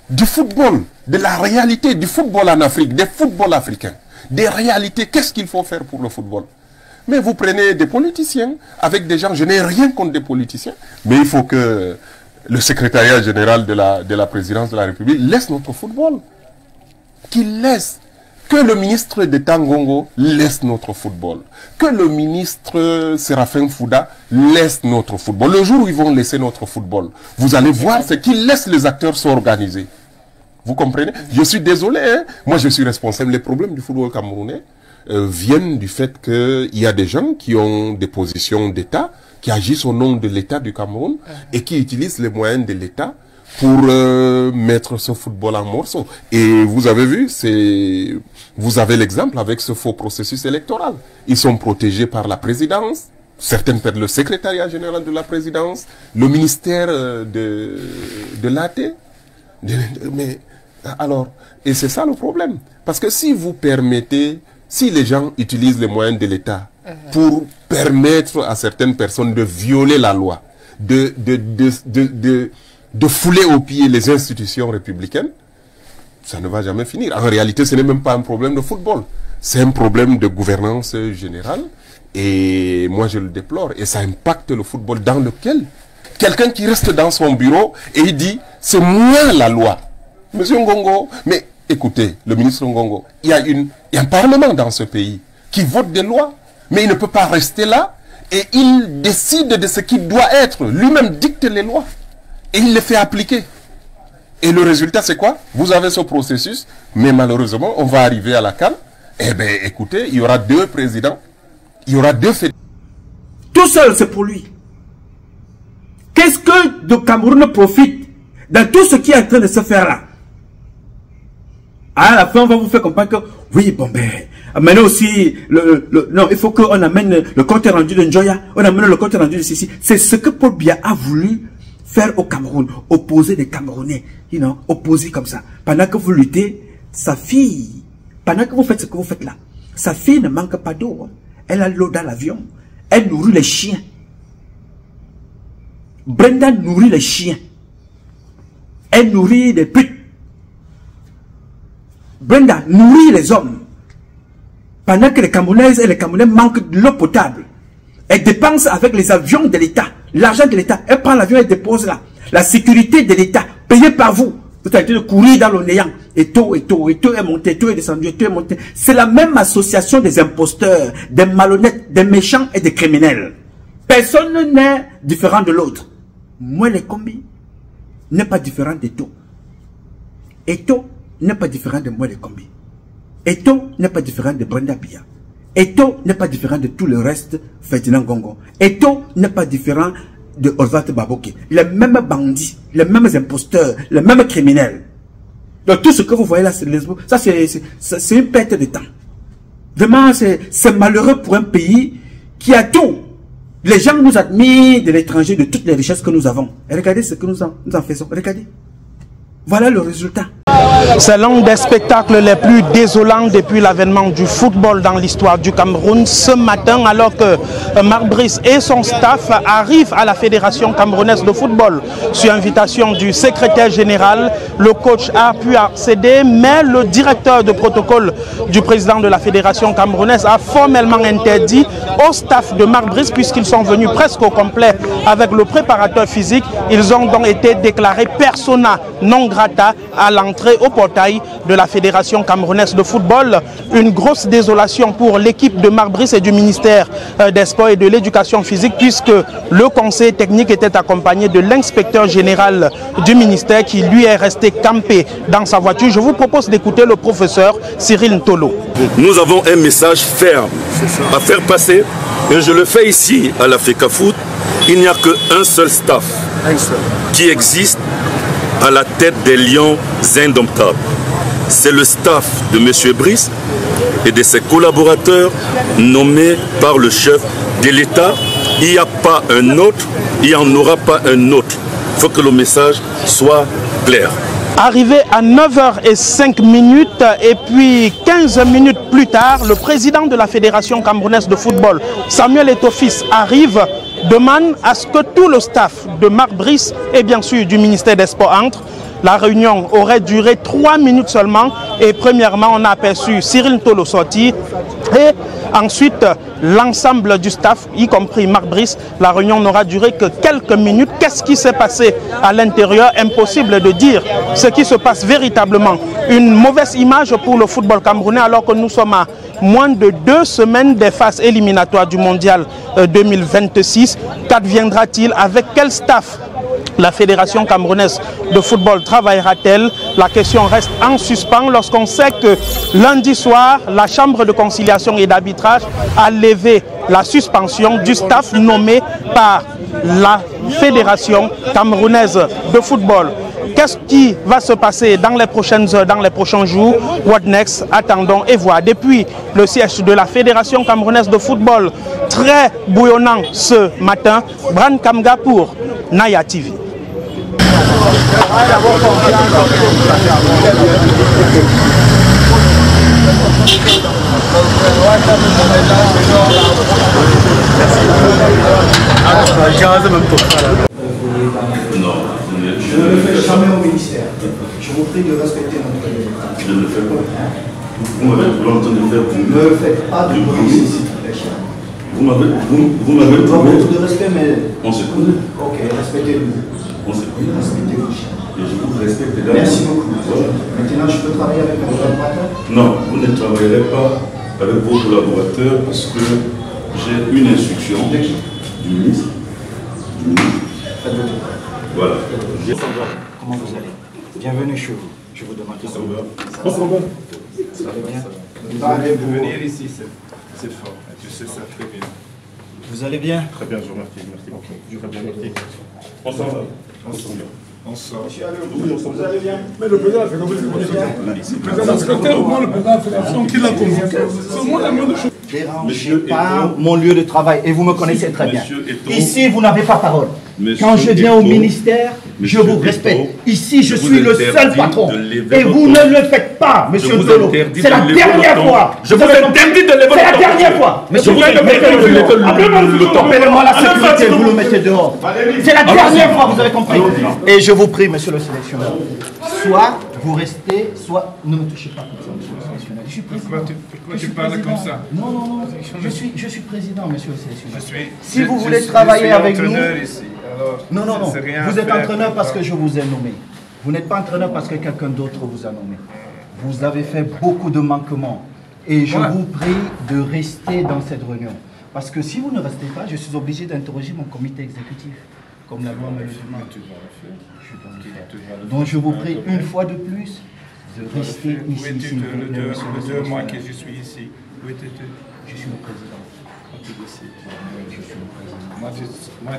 M: Du football, de la réalité du football en Afrique, des footballs africains. Des réalités, qu'est-ce qu'il faut faire pour le football? Mais vous prenez des politiciens, avec des gens, je n'ai rien contre des politiciens, mais il faut que le secrétariat général de la présidence de la République laisse notre football. Qu'il laisse. Que le ministre d'État Ngongo laisse notre football. Que le ministre Séraphin Fouda laisse notre football. Le jour où ils vont laisser notre football, vous allez voir, c'est qu'ils laissent les acteurs s'organiser. Vous comprenez? Je suis désolé, hein? Moi je suis responsable. Les problèmes du football camerounais viennent du fait qu'il y a des gens qui ont des positions d'État, qui agissent au nom de l'État du Cameroun et qui utilisent les moyens de l'État pour mettre ce football en morceaux. Et vous avez vu, vous avez l'exemple avec ce faux processus électoral. Ils sont protégés par la présidence, certaines perdent le secrétariat général de la présidence, le ministère de l'AT. Mais alors, et c'est ça le problème. Parce que si vous permettez, si les gens utilisent les moyens de l'État pour permettre à certaines personnes de violer la loi, de fouler aux pieds les institutions républicaines, ça ne va jamais finir. En réalité, ce n'est même pas un problème de football. C'est un problème de gouvernance générale. Et moi, je le déplore. Et ça impacte le football dans lequel quelqu'un qui reste dans son bureau et il dit, c'est moi la loi. Monsieur Ngongo, mais écoutez, le ministre Ngongo, il y a un parlement dans ce pays qui vote des lois, mais il ne peut pas rester là et il décide de ce qui doit être. Lui-même dicte les lois et il les fait appliquer. Et le résultat, c'est quoi? Vous avez ce processus, mais malheureusement, on va arriver à la CAN. Eh bien, écoutez, il y aura 2 présidents, il y aura 2 fédérations.
C: Tout seul, c'est pour lui. Qu'est-ce que le Cameroun profite dans tout ce qui est en train de se faire là? À la fin, on va vous faire comprendre que, oui, bon, ben, maintenant aussi, non, il faut qu'on amène le compte rendu de Njoya, on amène le compte rendu de ceci. C'est ce que Paul Biya a voulu faire au Cameroun, opposer des Camerounais, opposer comme ça. Pendant que vous luttez, sa fille, pendant que vous faites ce que vous faites là, sa fille ne manque pas d'eau. Elle a l'eau dans l'avion. Elle nourrit les chiens. Brenda nourrit les chiens. Elle nourrit des putes. Brenda nourrit les hommes. Pendant que les Camerounaises et les Camerounais manquent de l'eau potable. Elle dépense avec les avions de l'État. L'argent de l'État. Elle prend l'avion et dépose là. La sécurité de l'État, payée par vous. Vous avez de courir dans le néant. Et tout est monté, tout est descendu, tout est monté. C'est la même association des imposteurs, des malhonnêtes, des méchants et des criminels. Personne n'est différent de l'autre. Moi, les combis n'est pas différent de tout. Eto n'est pas différent de moi, les combis. Eto n'est pas différent de Brenda Biya. Eto n'est pas différent de tout le reste, Ferdinand Ngongo. Eto n'est pas différent de Oswald Baboké. Les mêmes bandits, les mêmes imposteurs, les mêmes criminels. Donc tout ce que vous voyez là, c'est une perte de temps. Vraiment, c'est malheureux pour un pays qui a tout. Les gens nous admirent de l'étranger, de toutes les richesses que nous avons. Et regardez ce que nous en faisons. Regardez. Voilà le résultat.
N: C'est l'un des spectacles les plus désolants depuis l'avènement du football dans l'histoire du Cameroun. Ce matin, alors que Marc Brice et son staff arrivent à la Fédération camerounaise de football, sur invitation du secrétaire général, le coach a pu accéder, mais le directeur de protocole du président de la Fédération camerounaise a formellement interdit au staff de Marc Brice, puisqu'ils sont venus presque au complet avec le préparateur physique. Ils ont donc été déclarés persona non grata à l'entrée au portail de la Fédération camerounaise de football. Une grosse désolation pour l'équipe de Marc Brice et du ministère des Sports et de l'Éducation physique, puisque le conseil technique était accompagné de l'inspecteur général du ministère qui lui est resté campé dans sa voiture. Je vous propose d'écouter le professeur Cyril Ntolo.
O: Nous avons un message ferme à faire passer et je le fais ici à la FECAFOOT. Il n'y a qu'un seul staff qui existe à la tête des lions indomptables. C'est le staff de M. Brice et de ses collaborateurs nommés par le chef de l'État. Il n'y a pas un autre, il n'y en aura pas un autre. Il faut que le message soit clair.
N: Arrivé à 9h05 et puis 15 minutes plus tard, le président de la Fédération camerounaise de football, Samuel Eto'o-Fils, arrive, demande à ce que tout le staff de Marc Brice et bien sûr du ministère des Sports entre. La réunion aurait duré 3 minutes seulement et premièrement on a aperçu Cyril Ntolo sortir et ensuite l'ensemble du staff, y compris Marc Brice. La réunion n'aura duré que quelques minutes. Qu'est-ce qui s'est passé à l'intérieur? Impossible de dire ce qui se passe véritablement. Une mauvaise image pour le football camerounais alors que nous sommes à moins de 2 semaines des phases éliminatoires du mondial 2026. Qu'adviendra-t-il? Avec quel staff la Fédération camerounaise de football travaillera-t-elle? La question reste en suspens lorsqu'on sait que lundi soir, la Chambre de conciliation et d'arbitrage a levé la suspension du staff nommé par la Fédération camerounaise de football. Qu'est-ce qui va se passer dans les prochaines heures, dans les prochains jours? What next? Attendons et voir. Depuis le siège de la Fédération camerounaise de football, très bouillonnant ce matin, Bran Kamga pour Naya TV.
C: Je ne le fais jamais au ministère. Je vous prie de respecter notre règlement.
O: Je ne le fais pas. Vous m'avez en train de faire pour
C: Ne faites pas de bruit ici.
O: Vous m'avez
C: Je dois beaucoup de respect, mais...
O: On se connaît.
C: Ok, respectez-vous.
O: On se connaît.
C: Respectez-vous.
O: Et je vous respecte également.
C: Merci beaucoup.
O: Voilà.
C: Maintenant, je peux travailler avec mes collaborateurs?
O: Non, vous ne travaillerez pas avec vos collaborateurs parce que j'ai une instruction du ministre.
C: Faites votre travail.
O: Voilà.
C: Comment vous allez? Bienvenue chez vous. Je vous demande.
O: Ça va?
C: Vous allez bien?
P: De venir ici, c'est fort. Tu sais ça très bien.
C: Vous allez bien?
O: Très bien, je vous remercie. Merci beaucoup. Très bien, merci. On s'en va. On s'en va.
P: On sort.
O: Oui, on s'en va.
C: Vous allez bien?
P: Mais le président a fait comme le secrétaire, au moins le président de la fédération qui l'a convoqué. C'est au moins la moindre chose.
C: Dérangez pas mon lieu de travail et vous me connaissez très bien. Ici, vous n'avez pas parole. Quand je viens au ministère, je vous respecte. Ici, je suis le seul patron. Et vous ne le faites pas, monsieur Tolo. C'est la dernière fois.
O: Je vous interdis de lever le ton.
C: C'est la dernière fois. Monsieur Tolo, appelez-moi la sécurité, vous le mettez dehors. C'est la dernière fois, vous avez compris. Et je vous prie, monsieur le sélectionneur, soit vous restez, soit ne me touchez pas comme ça, monsieur le sélectionneur. Je suis président.
P: Pourquoi tu parles comme ça?
C: Non, non, non. Je suis président, monsieur le sélectionneur. Si vous voulez travailler avec nous... Non, non, non. Vous êtes entraîneur parce que je vous ai nommé. Vous n'êtes pas entraîneur parce que quelqu'un d'autre vous a nommé. Vous avez fait beaucoup de manquements. Et je vous prie de rester dans cette réunion. Parce que si vous ne restez pas, je suis obligé d'interroger mon comité exécutif. Comme la loi me le demande. Donc je vous prie une fois de plus de rester ici.
P: Le 2 mois que je suis ici, où étais-tu?
C: Je suis le président.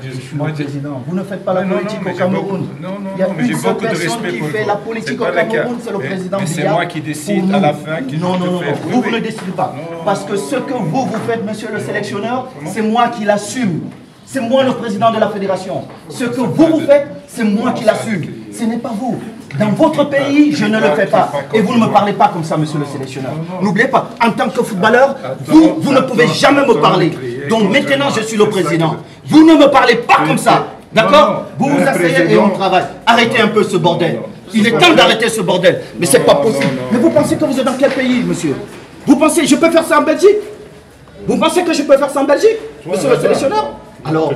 P: Je suis le président.
C: Vous ne faites pas la politique au Cameroun. Il y a une seule personne qui fait la politique au Cameroun, c'est le président Biya.
P: C'est moi qui décide à la fin.
C: Non, non, non, vous ne décidez pas. Parce que ce que vous faites, monsieur le sélectionneur, c'est moi qui l'assume. C'est moi le président de la fédération. Ce que vous faites, c'est moi qui l'assume. Ce n'est pas vous. Dans votre pays, je ne le fais pas. Et vous ne me parlez pas comme ça, monsieur le sélectionneur. N'oubliez pas, en tant que footballeur, vous ne pouvez jamais me parler. Donc maintenant, je suis le président. Vous ne me parlez pas comme ça. D'accord? Vous vous asseyez et on travaille. Arrêtez un peu ce bordel. Il est temps d'arrêter ce bordel. Mais c'est pas possible. Mais vous pensez que vous êtes dans quel pays, monsieur? Vous pensez, je peux faire ça en Belgique? Vous pensez que je peux faire ça en Belgique, monsieur le sélectionneur? Alors,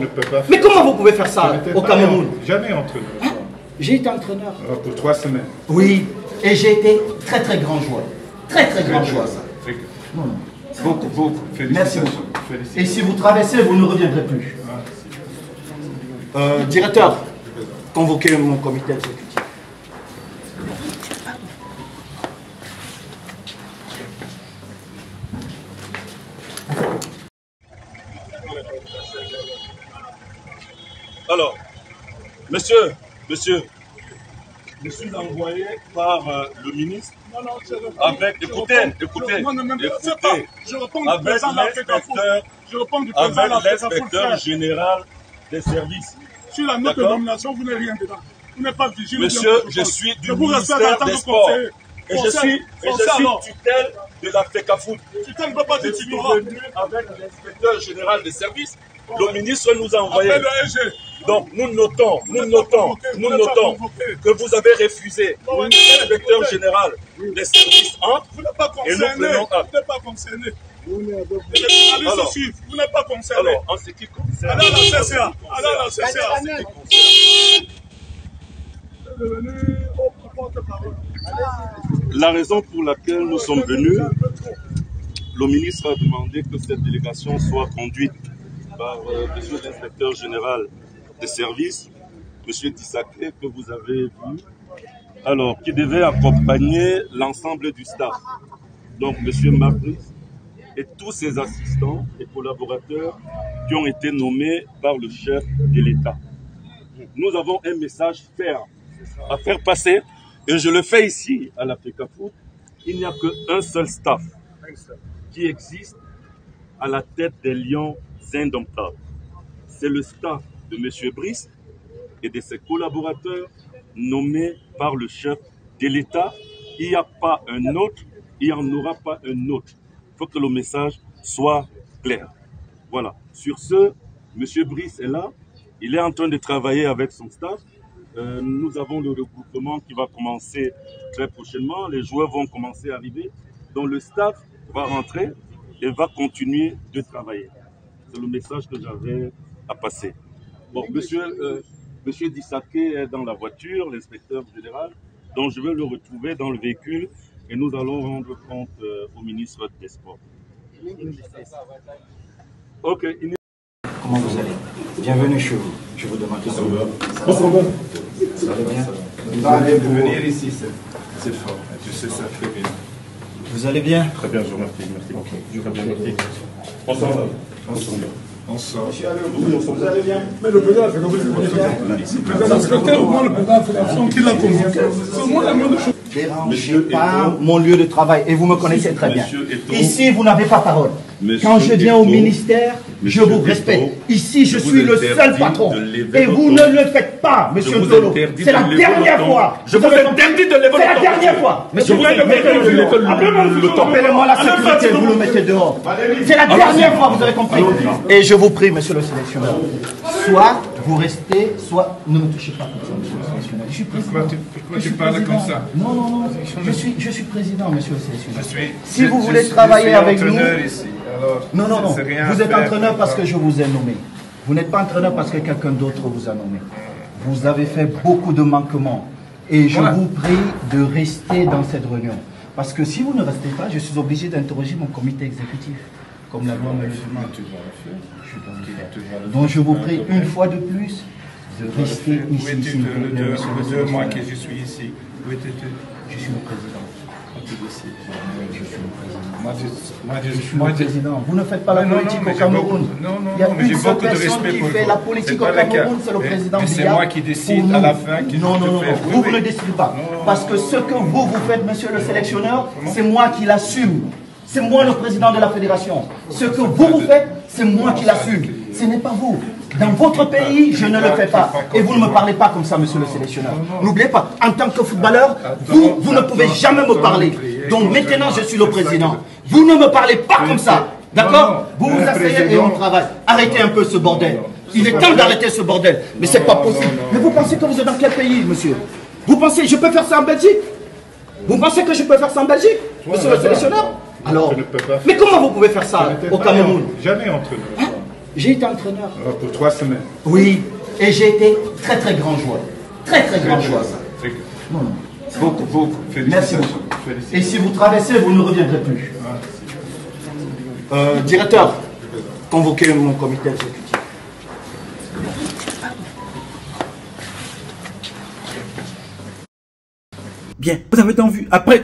C: mais comment vous pouvez faire ça au Cameroun?
P: Jamais entraîneur.
C: Hein? J'ai été entraîneur.
P: Pour 3 semaines.
C: Oui, et j'ai été très très grand joueur. Très très grand joueur. Non, non.
P: Beaucoup, beaucoup.
C: Merci beaucoup. Et si vous traversez, vous ne reviendrez plus. Directeur, convoquez mon comité exécutif.
O: Alors, monsieur, je suis envoyé par le ministre avec, écoutez, avec l'inspecteur général des services.
P: Sur la note de nomination, vous n'avez rien dedans. Vous n'êtes pas vigile.
O: Monsieur, je suis du ministère des Sports. Et je suis tutelle de la FECAFOOT. Je suis venu avec l'inspecteur général des services. Le ministre nous a envoyé. Donc nous notons que vous avez refusé l'inspecteur général des services entre et nous prenons acte.
P: Vous n'êtes pas concerné. Vous n'êtes pas concerné.
O: Alors, en ce qui concerne...
P: Allez à la CCA.
O: La raison pour laquelle nous sommes venus, le ministre a demandé que cette délégation soit conduite par monsieur l'inspecteur général des services, monsieur Tissaké, que vous avez vu, alors, qui devait accompagner l'ensemble du staff. Donc, monsieur Marcus et tous ses assistants et collaborateurs qui ont été nommés par le chef de l'État. Nous avons un message ferme à faire passer, et je le fais ici à la FECAFOOT. Il n'y a qu'un seul staff qui existe à la tête des Lions indomptables. C'est le staff de M. Brice et de ses collaborateurs nommés par le chef de l'État. Il n'y a pas un autre, il n'y en aura pas un autre. Il faut que le message soit clair. Voilà. Sur ce, M. Brice est là. Il est en train de travailler avec son staff.
Q: Nous avons le regroupement qui va commencer très prochainement. Les joueurs vont commencer à arriver. Donc le staff va rentrer et va continuer de travailler. C'est le message que j'avais à passer. Bon, monsieur Dissaké est dans la voiture, l'inspecteur général. Donc je vais le retrouver dans le véhicule et nous allons rendre compte au ministre des Sports. Ok.
R: Comment vous allez? Bienvenue chez vous. Je vous demande tout ça. Ça va bien?
S: Vous allez venir ici, c'est fort. Tu sais ça très bien.
R: Vous allez bien?
S: Très bien, je vous remercie. Merci. Okay. Très bien, merci. Bonsoir.
P: Vous allez bien? Mais le président, c'est comme le secrétaire, au moins le président de la fédération qui l'a convoqué. C'est au moins la même chose.
R: Dérangez pas mon lieu de travail et vous me connaissez très bien. Ici, vous n'avez pas parole. Quand je viens au ministère, je vous respecte. Ici, je suis le seul patron. Et vous ne le faites pas, monsieur Zolo. C'est la dernière fois. Je vous interdis de lever le ton. C'est la dernière fois. Monsieur Zolo, appelez-moi la sécurité, vous le mettez dehors. C'est la dernière fois, vous avez compris. Et je vous prie, monsieur le sélectionneur, soit vous restez, soit ne me touchez pas comme ça, monsieur le sélectionneur. Je suis président.
S: Pourquoi tu parles comme ça?
R: Non, non, non. Je suis président, monsieur le sélectionneur. Si vous voulez travailler avec nous... Non, non, non. Vous êtes entraîneur parce que je vous ai nommé. Vous n'êtes pas entraîneur parce que quelqu'un d'autre vous a nommé. Vous avez fait beaucoup de manquements. Et je vous prie de rester dans cette réunion. Parce que si vous ne restez pas, je suis obligé d'interroger mon comité exécutif. Comme la loi me le demande. Je dois le faire. Donc je vous prie une fois de plus de rester ici.
S: Le 2 mois que je suis ici. Où étais-tu?
R: Je suis le président.
S: Je suis le
R: président. Je suis le président. Vous ne faites pas la politique au Cameroun. Il y a une seule personne qui fait la politique au Cameroun, c'est le président Biya.
S: C'est moi qui décide à la fin.
R: Non, non, non, vous ne décidez pas. Parce que ce que vous faites, monsieur le sélectionneur, c'est moi qui l'assume. C'est moi le président de la fédération. Ce que vous faites, c'est moi qui l'assume. Ce n'est pas vous. Dans votre pays, je ne le fais pas. Et vous ne me parlez pas comme ça, monsieur le sélectionneur. N'oubliez pas, en tant que footballeur, vous ne pouvez jamais me parler. Donc maintenant, je suis le président. Vous ne me parlez pas comme ça. D'accord? Vous vous asseyez et on travaille. Arrêtez un peu ce bordel. Il est temps d'arrêter ce bordel. Mais c'est pas possible. Mais vous pensez que vous êtes dans quel pays, monsieur? Vous pensez, je peux faire ça en Belgique? Vous pensez que je peux faire ça en Belgique, monsieur le sélectionneur? Alors, mais comment vous pouvez faire ça au Cameroun?
S: Jamais entraîneur.
R: Hein? J'ai été entraîneur.
S: Pour 3 semaines.
R: Oui, et j'ai été très très grand joueur. Très très grand joueur. Non, non.
S: Beaucoup, beaucoup.
R: Merci beaucoup. Et si vous traversez, vous ne reviendrez plus. Directeur, convoquez mon comité exécutif.
E: Bien, vous avez donc vu. Après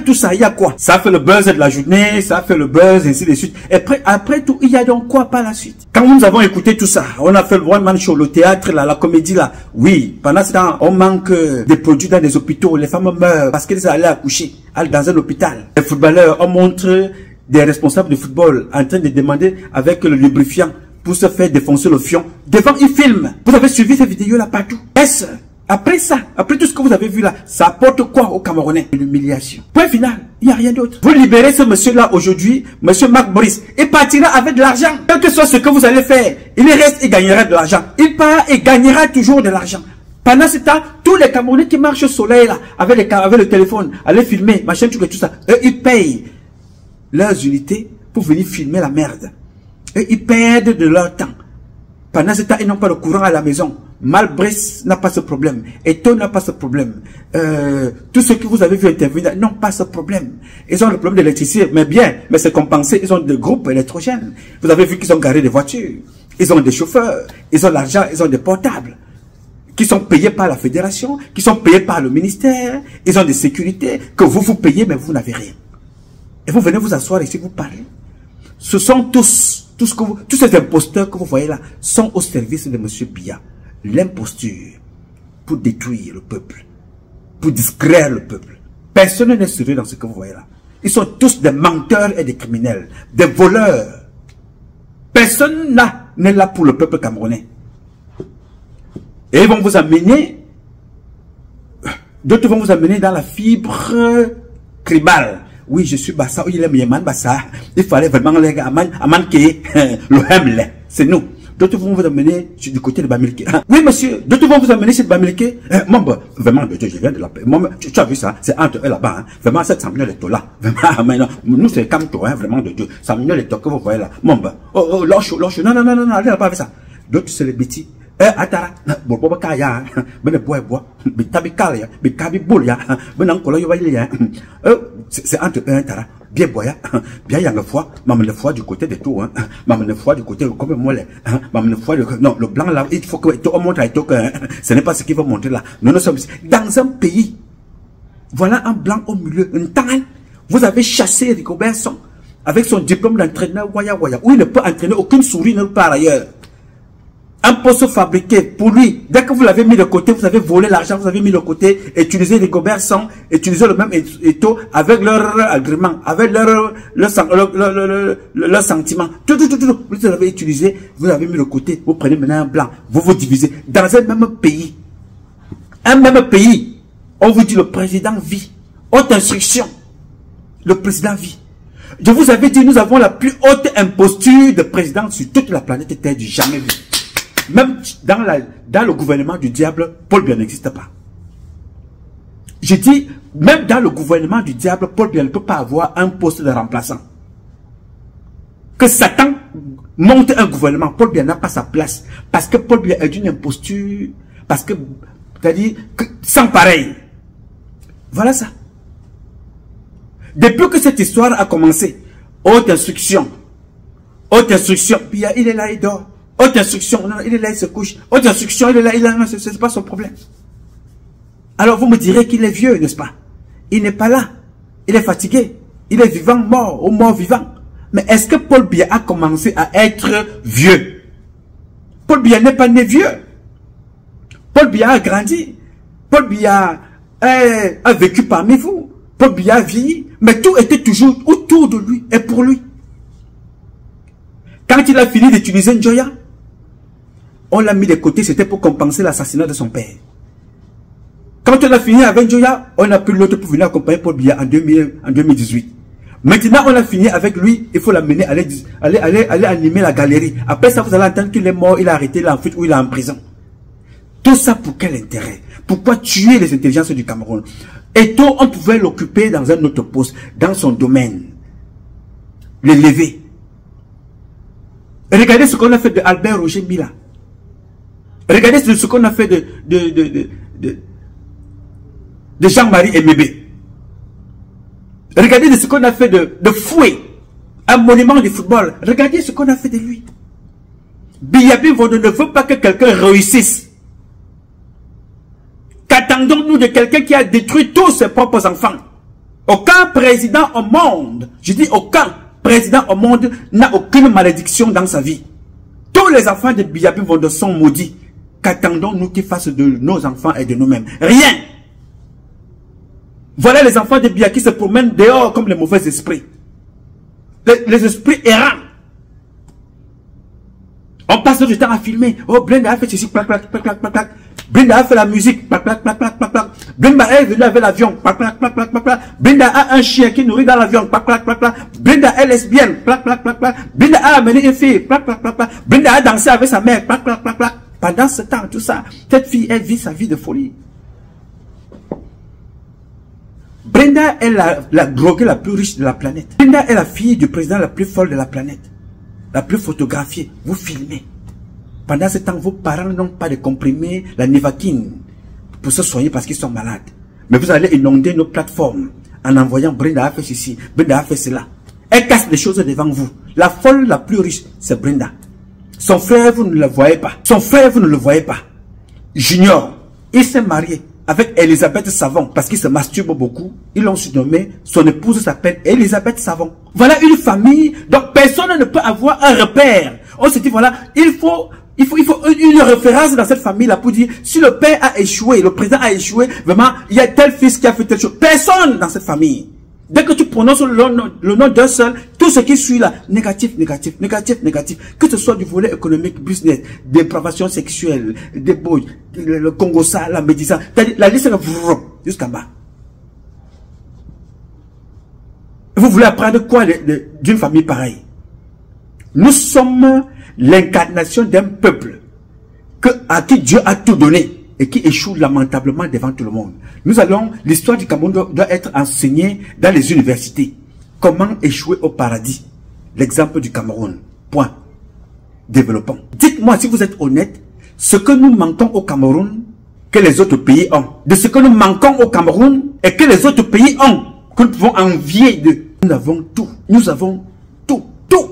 E: tout ça, il y a quoi? Ça fait le buzz de la journée, ça fait le buzz, ainsi de suite. Et après tout, il y a donc quoi par la suite? Quand nous avons écouté tout ça, on a fait le one man show, le théâtre, là, la comédie là. Oui, pendant ce temps, on manque des produits dans des hôpitaux. Les femmes meurent parce qu'elles allaient accoucher dans un hôpital. Les footballeurs, on montre des responsables de football en train de demander avec le lubrifiant pour se faire défoncer le fion. Devant, ils filment. Vous avez suivi ces vidéos là partout. Est-ce après ça, après tout ce que vous avez vu là, ça apporte quoi aux Camerounais? L'humiliation. Point final, il n'y a rien d'autre. Vous libérez ce monsieur-là aujourd'hui, monsieur Marc Boris, et partira avec de l'argent. Quel que soit ce que vous allez faire, il reste et gagnera de l'argent. Il part et gagnera toujours de l'argent. Pendant ce temps, tous les Camerounais qui marchent au soleil là, avec le téléphone, aller filmer, machin, tout ça, eux, ils payent leurs unités pour venir filmer la merde. Eux, ils perdent de leur temps. Pendant ce temps, ils n'ont pas de courant à la maison. Malbrice n'a pas ce problème. Eto n'a pas ce problème. Tous ceux que vous avez vu intervenir n'ont pas ce problème. Ils ont le problème d'électricité, mais bien, mais c'est compensé. Ils ont des groupes électrogènes. Vous avez vu qu'ils ont garé des voitures. Ils ont des chauffeurs. Ils ont l'argent. Ils ont des portables. Qui sont payés par la fédération. Qui sont payés par le ministère. Ils ont des sécurités que vous payez, mais vous n'avez rien. Et vous venez vous asseoir ici, vous parlez. Ce sont tous ces imposteurs que vous voyez là, sont au service de M. Biya. L'imposture pour détruire le peuple, pour disgraire le peuple. Personne n'est sérieux dans ce que vous voyez là. Ils sont tous des menteurs et des criminels, des voleurs. Personne n'est là pour le peuple camerounais. Et ils vont vous amener, d'autres vont vous amener dans la fibre tribale. Oui, je suis Bassa, il est Yeman Bassa. Il fallait vraiment les gars, le Hemle, c'est nous. d'autres vont vous amener du côté de Bamileke. Oui, monsieur, d'autres vont vous amener sur Bamileke. Vraiment, je viens de la paix. Tu as vu ça, c'est entre eux là-bas. Hein. Vraiment, c'est Samuel Eto'o là. Vraiment, nous, c'est comme toi, hein, vraiment de Dieu. Samuel Eto'o que vous voyez là. L'orche, non, allez là-bas avec ça. D'autres, c'est les bêtis. Atara, bobo kaya, ben bois, bitabi kaya, bitabi boulia, ben encore yoya. C'est entre eux, Atara. Bien boya, bien y a le foie, maman le foie du côté de tout, hein, maman le foie du côté comme moi, maman le foie, non, le blanc là, il faut que tu montres à tout, ce n'est pas ce qu'il va montrer là. Nous sommes dans un pays, voilà un blanc au milieu, une taille, vous avez chassé Rigobert Song avec son diplôme d'entraîneur, où il ne peut entraîner aucune souris nulle part ailleurs. Un poste fabriqué pour lui. Dès que vous l'avez mis de côté, vous avez volé l'argent, vous avez mis de côté, utilisé Rigobert Song, utilisé le même Eto'o avec leur agrément, avec leur sentiment. Tout. Vous l'avez utilisé, vous l'avez mis de côté. Vous prenez maintenant un blanc, vous vous divisez. Dans un même pays. Un même pays. On vous dit le président vit. Haute instruction. Le président vit. Je vous avais dit, nous avons la plus haute imposture de président sur toute la planète Terre du jamais vu. Même dans le gouvernement du diable, Paul Biya n'existe pas. Je dis, même dans le gouvernement du diable, Paul Biya ne peut pas avoir un poste de remplaçant. Que Satan monte un gouvernement, Paul Biya n'a pas sa place. Parce que Paul Biya est d'une imposture, parce que, c'est-à-dire, sans pareil. Voilà ça. Depuis que cette histoire a commencé, haute instruction, Biya, il est là, il dort. Haute instruction, non, il est là, il se couche. Haute instruction, il est là, non, c'est pas son problème. Alors vous me direz qu'il est vieux, n'est-ce pas? Il n'est pas là. Il est fatigué. Il est vivant, mort, ou mort vivant. Mais est-ce que Paul Biya a commencé à être vieux? Paul Biya n'est pas né vieux. Paul Biya a grandi. Paul Biya a vécu parmi vous. Paul Biya a vieilli. Mais tout était toujours autour de lui et pour lui. Quand il a fini d'utiliser Njoya, on l'a mis de côté, c'était pour compenser l'assassinat de son père. Quand on a fini avec Njoya, on a pris l'autre pour venir accompagner Paul Biya en 2018. Maintenant, on a fini avec lui, il faut l'amener, aller animer la galerie. Après ça, vous allez entendre qu'il est mort, il a arrêté, il est en fuite ou il est en prison. Tout ça pour quel intérêt? Pourquoi tuer les intelligences du Cameroun? Et tout, on pouvait l'occuper dans un autre poste, dans son domaine. L'élever. Regardez ce qu'on a fait de Albert Roger Mila. Regardez ce qu'on a fait de Jean-Marie Emébé. Regardez ce qu'on a fait de Foué, un monument du football. Regardez ce qu'on a fait de lui. Biya Bimvondo ne veut pas que quelqu'un réussisse. Qu'attendons-nous de quelqu'un qui a détruit tous ses propres enfants? Aucun président au monde, je dis aucun président au monde n'a aucune malédiction dans sa vie. Tous les enfants de Biya Bimvondo sont maudits. Qu'attendons-nous qu'ils fassent de nos enfants et de nous-mêmes? Rien. Voilà les enfants de Biya qui se promènent dehors comme les mauvais esprits. Les esprits errants. On passe du temps à filmer. Oh, Brenda a fait ceci, plac, plac, plac, plac, plac. Brenda a fait la musique, plac, plac, plac, plac, plac, plac. Brenda est venue avec l'avion, plac, plac, plac, plac, plac, plac. Brenda a un chien qui nourrit dans l'avion, plac, plac, plac, plac. Brenda est lesbienne, plac, plac, plac, plac. Brenda a amené une fille, plac, plac, plac, plac. Brenda a dansé avec sa mère, plac, plac, plac, plac. Pendant ce temps, tout ça, cette fille, elle vit sa vie de folie. Brenda est la droguée la plus riche de la planète. Brenda est la fille du président la plus folle de la planète. La plus photographiée. Vous filmez. Pendant ce temps, vos parents n'ont pas de comprimés, la Nivaquine, pour se soigner parce qu'ils sont malades. Mais vous allez inonder nos plateformes en envoyant Brenda a fait ceci, Brenda a fait cela. Elle casse les choses devant vous. La folle la plus riche, c'est Brenda. Son frère, vous ne le voyez pas. Son frère, vous ne le voyez pas. Junior, il s'est marié avec Elisabeth Savon parce qu'il se masturbe beaucoup. Ils l'ont surnommé, son épouse s'appelle Elisabeth Savon. Voilà une famille, donc personne ne peut avoir un repère. On se dit, voilà, il faut une référence dans cette famille-là pour dire, si le père a échoué, le président a échoué, vraiment, il y a tel fils qui a fait telle chose. Personne dans cette famille. Dès que tu prononces le nom d'un seul, tout ce qui suit là, négatif, négatif, négatif, négatif. Que ce soit du volet économique, business, dépravation sexuelle, des boys, le Congo ça, la médecine, la liste est jusqu'en bas. Vous voulez apprendre quoi d'une famille pareille? Nous sommes l'incarnation d'un peuple à qui Dieu a tout donné et qui échoue lamentablement devant tout le monde. Nous allons, l'histoire du Cameroun doit être enseignée dans les universités. Comment échouer au paradis? L'exemple du Cameroun. Point. Développons. Dites-moi si vous êtes honnête, ce que nous manquons au Cameroun, que les autres pays ont. De ce que nous manquons au Cameroun et que les autres pays ont, que nous pouvons envier d'eux. Nous avons tout. Nous avons tout. Tout.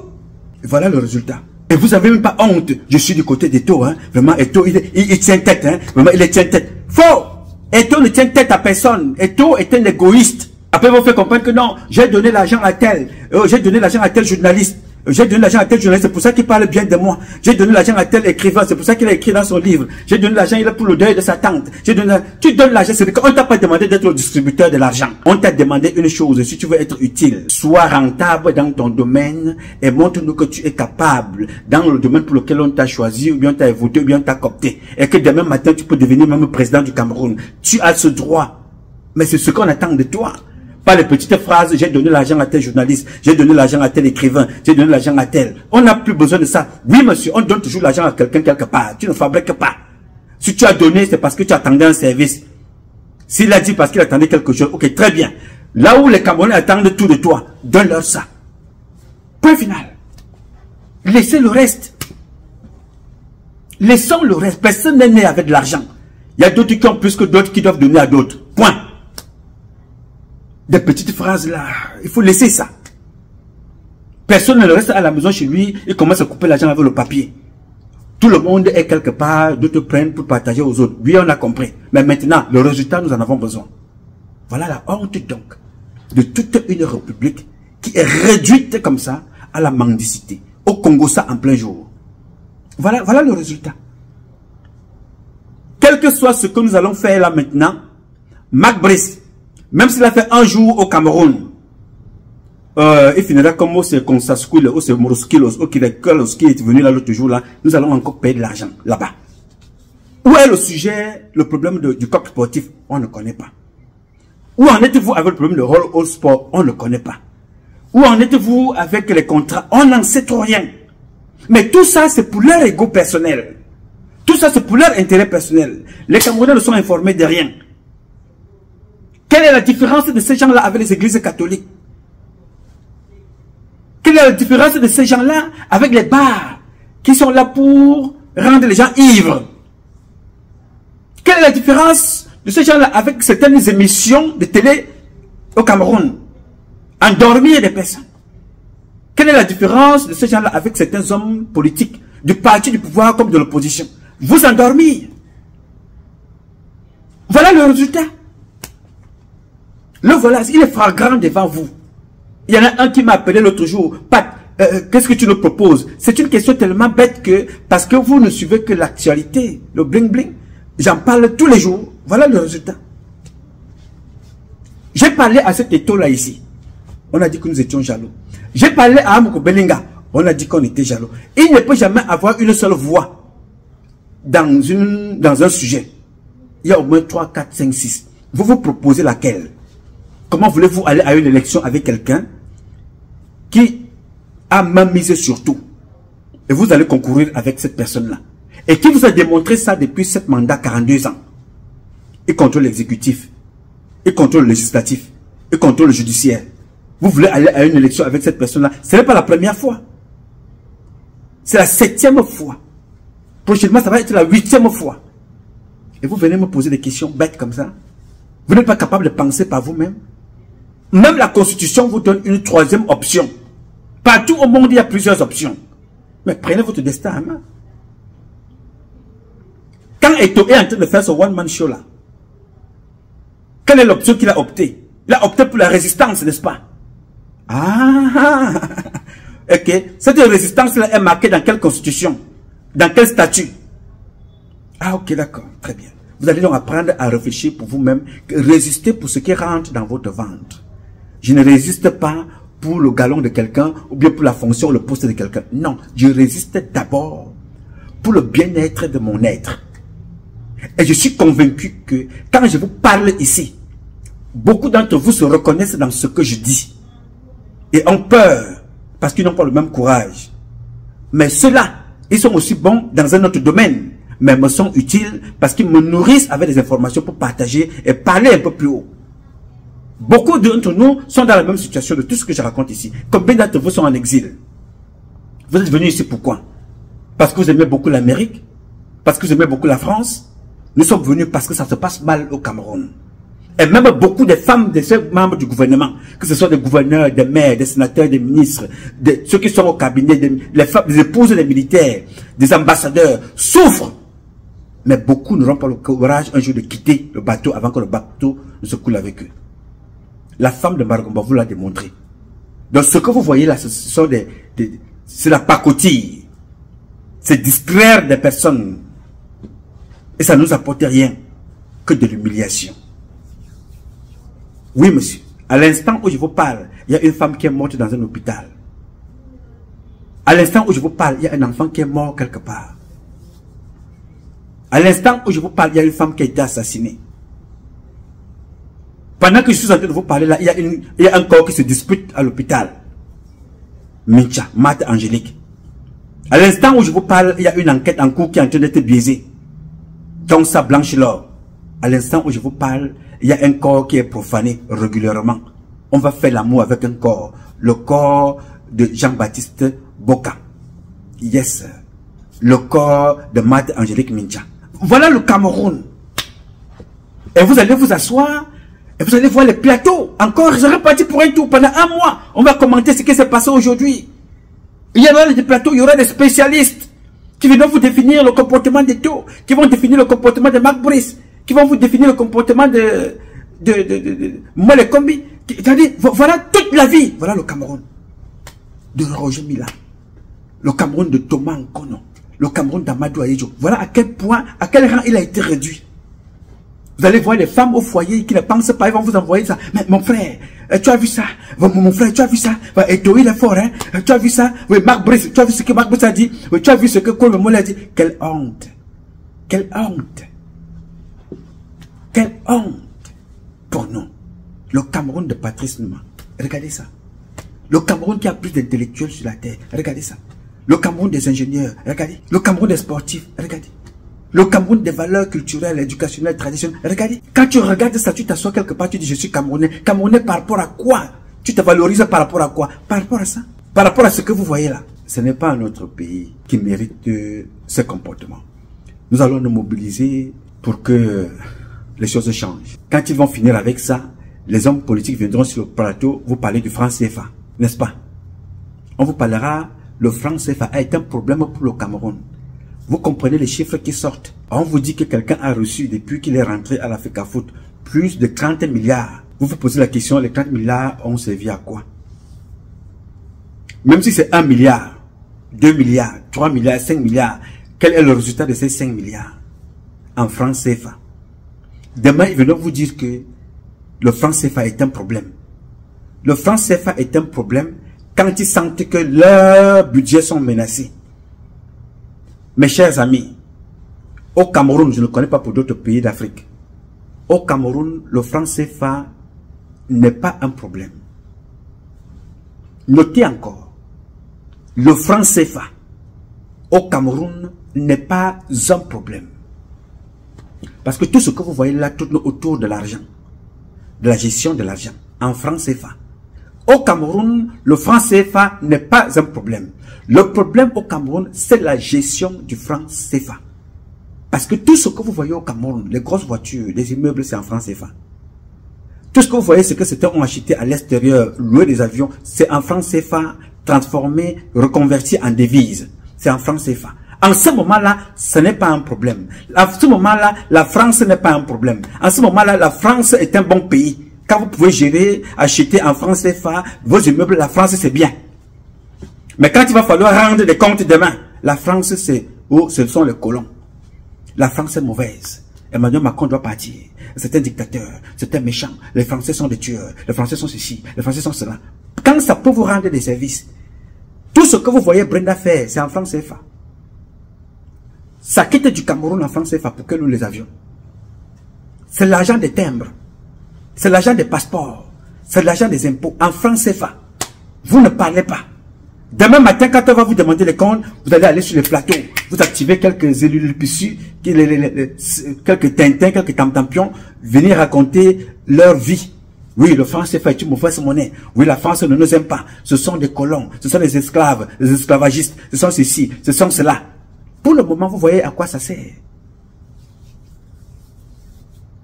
E: Et voilà le résultat. Et vous n'avez même pas honte. Je suis du côté d'Eto. Hein. Vraiment, Eto, il tient tête. Hein. Vraiment, il tient tête. Faux. Eto ne tient tête à personne. Eto est un égoïste. Après, vous faites comprendre que non, j'ai donné l'argent à tel. J'ai donné l'argent à tel journaliste. J'ai donné l'argent à tel journaliste, c'est pour ça qu'il parle bien de moi. J'ai donné l'argent à tel écrivain, c'est pour ça qu'il a écrit dans son livre. J'ai donné l'argent, il est pour le deuil de sa tante. Tu donnes l'argent, c'est qu'on ne t'a pas demandé d'être le distributeur de l'argent. On t'a demandé une chose, si tu veux être utile, sois rentable dans ton domaine et montre-nous que tu es capable dans le domaine pour lequel on t'a choisi, ou bien t'a voté, ou bien t'a coopté. Et que demain matin, tu peux devenir même président du Cameroun. Tu as ce droit. Mais c'est ce qu'on attend de toi. Pas les petites phrases, j'ai donné l'argent à tel journaliste, j'ai donné l'argent à tel écrivain, j'ai donné l'argent à tel. On n'a plus besoin de ça. Oui, monsieur, on donne toujours l'argent à quelqu'un quelque part. Tu ne fabriques pas. Si tu as donné, c'est parce que tu attendais un service. S'il a dit parce qu'il attendait quelque chose, ok, très bien. Là où les Camerounais attendent tout de toi, donne-leur ça. Point final. Laissez le reste. Laissons le reste. Personne n'est né avec de l'argent. Il y a d'autres qui ont plus que d'autres qui doivent donner à d'autres. Point. Des petites phrases là, il faut laisser ça. Personne ne reste à la maison chez lui, il commence à couper l'argent avec le papier. Tout le monde est quelque part, d'autres prennent pour partager aux autres. Oui, on a compris. Mais maintenant, le résultat, nous en avons besoin. Voilà la honte donc de toute une république qui est réduite comme ça à la mendicité. Au Congo, ça en plein jour. Voilà le résultat. Quel que soit ce que nous allons faire là maintenant, Mac Brice, même s'il a fait un jour au Cameroun, il finira comme au Konsaskouil, au Moroskilos, au Kirekolos qui est venu là l'autre jour là, nous allons encore payer de l'argent là-bas. Où est le sujet, le problème du coq sportif? On ne connaît pas. Où en êtes-vous avec le problème de rôle au sport? On ne connaît pas. Où en êtes-vous avec les contrats? On n'en sait trop rien. Mais tout ça, c'est pour leur ego personnel. Tout ça, c'est pour leur intérêt personnel. Les Camerounais ne sont informés de rien. Quelle est la différence de ces gens-là avec les églises catholiques? Quelle est la différence de ces gens-là avec les bars qui sont là pour rendre les gens ivres? Quelle est la différence de ces gens-là avec certaines émissions de télé au Cameroun? Endormir des personnes. Quelle est la différence de ces gens-là avec certains hommes politiques du parti du pouvoir comme de l'opposition? Vous endormir. Voilà le résultat. Le voilà, il est flagrant devant vous. Il y en a un qui m'a appelé l'autre jour. Pat, qu'est-ce que tu nous proposes? C'est une question tellement bête que, parce que vous ne suivez que l'actualité, le bling-bling, j'en parle tous les jours. Voilà le résultat. J'ai parlé à cet étau-là ici. On a dit que nous étions jaloux. J'ai parlé à Amoko Belinga. On a dit qu'on était jaloux. Il ne peut jamais avoir une seule voix dans un sujet. Il y a au moins 3, 4, 5, 6. Vous vous proposez laquelle? Comment voulez-vous aller à une élection avec quelqu'un qui a même misé sur tout? Et vous allez concourir avec cette personne-là. Et qui vous a démontré ça depuis 7 mandats, 42 ans. Il contrôle l'exécutif. Il contrôle le législatif. Il contrôle le judiciaire. Vous voulez aller à une élection avec cette personne-là. Ce n'est pas la première fois. C'est la 7e fois. Prochainement, ça va être la 8e fois. Et vous venez me poser des questions bêtes comme ça. Vous n'êtes pas capable de penser par vous-même. Même la Constitution vous donne une 3e option. Partout au monde, il y a plusieurs options. Mais prenez votre destin en main. Quand Eto est en train de faire ce one-man show là, quelle est l'option qu'il a opté? Il a opté pour la résistance, n'est-ce pas? Ah, ok. Cette résistance-là est marquée dans quelle constitution? Dans quel statut? Ah, ok, d'accord, très bien. Vous allez donc apprendre à réfléchir pour vous-même, résister pour ce qui rentre dans votre ventre. Je ne résiste pas pour le galon de quelqu'un ou bien pour la fonction ou le poste de quelqu'un. Non, je résiste d'abord pour le bien-être de mon être. Et je suis convaincu que quand je vous parle ici, beaucoup d'entre vous se reconnaissent dans ce que je dis et ont peur parce qu'ils n'ont pas le même courage. Mais ceux-là Ils sont aussi bons dans un autre domaine, mais me sont utiles parce qu'ils me nourrissent avec des informations pour partager et parler un peu plus haut. Beaucoup d'entre nous sont dans la même situation de tout ce que je raconte ici. Combien d'entre vous sont en exil? Vous êtes venus ici pourquoi? Parce que vous aimez beaucoup l'Amérique? Parce que vous aimez beaucoup la France? Nous sommes venus parce que ça se passe mal au Cameroun. Et même beaucoup de femmes, de ceux membres du gouvernement, que ce soit des gouverneurs, des maires, des sénateurs, des ministres, ceux qui sont au cabinet, les femmes, des épouses des militaires, des ambassadeurs, souffrent. Mais beaucoup n'auront pas le courage un jour de quitter le bateau avant que le bateau ne se coule avec eux. La femme de Margomba vous l'a démontré. Donc ce que vous voyez là, c'est la pacotille. C'est distraire des personnes. Et ça ne nous apporte rien que de l'humiliation. Oui, monsieur. À l'instant où je vous parle, il y a une femme qui est morte dans un hôpital. À l'instant où je vous parle, il y a un enfant qui est mort quelque part. À l'instant où je vous parle, il y a une femme qui a été assassinée. Pendant que je suis en train de vous parler là, il y a un corps qui se dispute à l'hôpital. Mincha, Marthe Angélique. À l'instant où je vous parle, il y a une enquête en cours qui est en train d'être biaisée. Donc ça blanche l'or. À l'instant où je vous parle, il y a un corps qui est profané régulièrement. On va faire l'amour avec un corps. Le corps de Jean-Baptiste Boka. Yes. Le corps de Marthe Angélique Mincha. Voilà le Cameroun. Et vous allez vous asseoir et vous allez voir les plateaux. Encore, je reparti pour un tour pendant un mois. On va commenter ce qui s'est passé aujourd'hui. Il y aura des plateaux, il y aura des spécialistes qui vont vous définir le comportement des taux, qui vont définir le comportement de Marc Brice, qui vont vous définir le comportement de Mole Kombi. C'est-à-dire, voilà toute la vie. Voilà le Cameroun de Roger Mila. Le Cameroun de Thomas Nkono. Le Cameroun d'Amadou Aïdjo. Voilà à quel point, à quel rang il a été réduit. Vous allez voir les femmes au foyer qui ne pensent pas, ils vont vous envoyer ça. Mais mon frère, tu as vu ça? Mon frère, tu as vu ça? Et toi, il est fort, hein? Tu as vu ça? Oui, Marc Brice, tu as vu ce que Marc Brice a dit? Oui, tu as vu ce que Colombo a dit? Quelle honte! Quelle honte! Quelle honte pour nous. Le Cameroun de Patrice Numa. Regardez ça. Le Cameroun qui a plus d'intellectuels sur la terre. Regardez ça. Le Cameroun des ingénieurs. Regardez. Le Cameroun des sportifs. Regardez. Le Cameroun des valeurs culturelles, éducationnelles, traditionnelles. Regardez. Quand tu regardes ça, tu t'assois quelque part, tu dis je suis Camerounais. Camerounais par rapport à quoi? Tu te valorises par rapport à quoi? Par rapport à ça. Par rapport à ce que vous voyez là. Ce n'est pas un autre pays qui mérite ce comportement. Nous allons nous mobiliser pour que les choses changent. Quand ils vont finir avec ça, les hommes politiques viendront sur le plateau vous parler du franc CFA. N'est-ce pas? On vous parlera, le franc CFA est un problème pour le Cameroun. Vous comprenez les chiffres qui sortent. On vous dit que quelqu'un a reçu, depuis qu'il est rentré à l'Africa Foot, plus de 30 milliards. Vous vous posez la question, les 30 milliards ont servi à quoi? Même si c'est 1 milliard, 2 milliards, 3 milliards, 5 milliards, quel est le résultat de ces 5 milliards en franc CFA? Demain, ils vont vous dire que le franc CFA est un problème. Le franc CFA est un problème quand ils sentent que leurs budgets sont menacés. Mes chers amis, au Cameroun, je ne connais pas pour d'autres pays d'Afrique. Au Cameroun, le franc CFA n'est pas un problème. Notez encore, le franc CFA au Cameroun n'est pas un problème. Parce que tout ce que vous voyez là tourne autour de l'argent, de la gestion de l'argent, en franc CFA. Au Cameroun, le franc CFA n'est pas un problème. Le problème au Cameroun, c'est la gestion du franc CFA. Parce que tout ce que vous voyez au Cameroun, les grosses voitures, les immeubles, c'est en franc CFA. Tout ce que vous voyez, c'est que certains ont acheté à l'extérieur, loué des avions, c'est en franc CFA, transformé, reconverti en devise. C'est en franc CFA. En ce moment-là, ce n'est pas un problème. En ce moment-là, la France n'est pas un problème. En ce moment-là, la France est un bon pays. Quand vous pouvez gérer, acheter en franc CFA, vos immeubles, la France, c'est bien. Mais quand il va falloir rendre des comptes demain, la France, c'est, oh, ce sont les colons. La France est mauvaise. Emmanuel Macron doit partir. C'est un dictateur, c'est un méchant. Les Français sont des tueurs, les Français sont ceci, les Français sont cela. Quand ça peut vous rendre des services, tout ce que vous voyez Brenda faire, c'est en franc CFA. Ça quitte du Cameroun en franc CFA pour que nous les avions. C'est l'argent des timbres. C'est l'argent des passeports. C'est l'argent des impôts en franc CFA. Vous ne parlez pas. Demain matin, quand on va vous demander les comptes, vous allez aller sur les plateaux. Vous activez quelques élus pissus, quelques tintins, quelques tamtampions, venir raconter leur vie. Oui, le franc CFA est une mauvaise monnaie. Oui, la France ne nous aime pas. Ce sont des colons, ce sont des esclaves, des esclavagistes, ce sont ceci, ce sont cela. Pour le moment, vous voyez à quoi ça sert.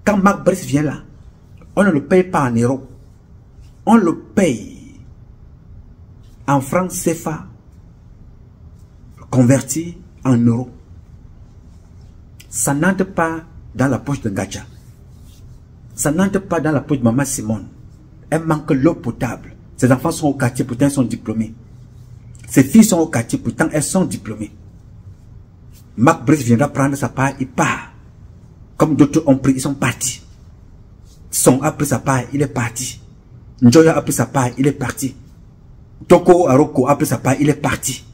E: Quand Marc Brice vient là, on ne le paye pas en euros. On le paye en francs CFA converti en euros. Ça n'entre pas dans la poche de Gacha. Ça n'entre pas dans la poche de Maman Simone. Elle manque l'eau potable. Ses enfants sont au quartier, pourtant elles sont diplômés. Ses filles sont au quartier, pourtant elles sont diplômées. Marc Brice viendra prendre sa part, il part. Comme d'autres ont pris, ils sont partis. Son a pris sa part, il est parti. Njoya a pris sa part, il est parti. Toko Aroko a pris sa part, il est parti.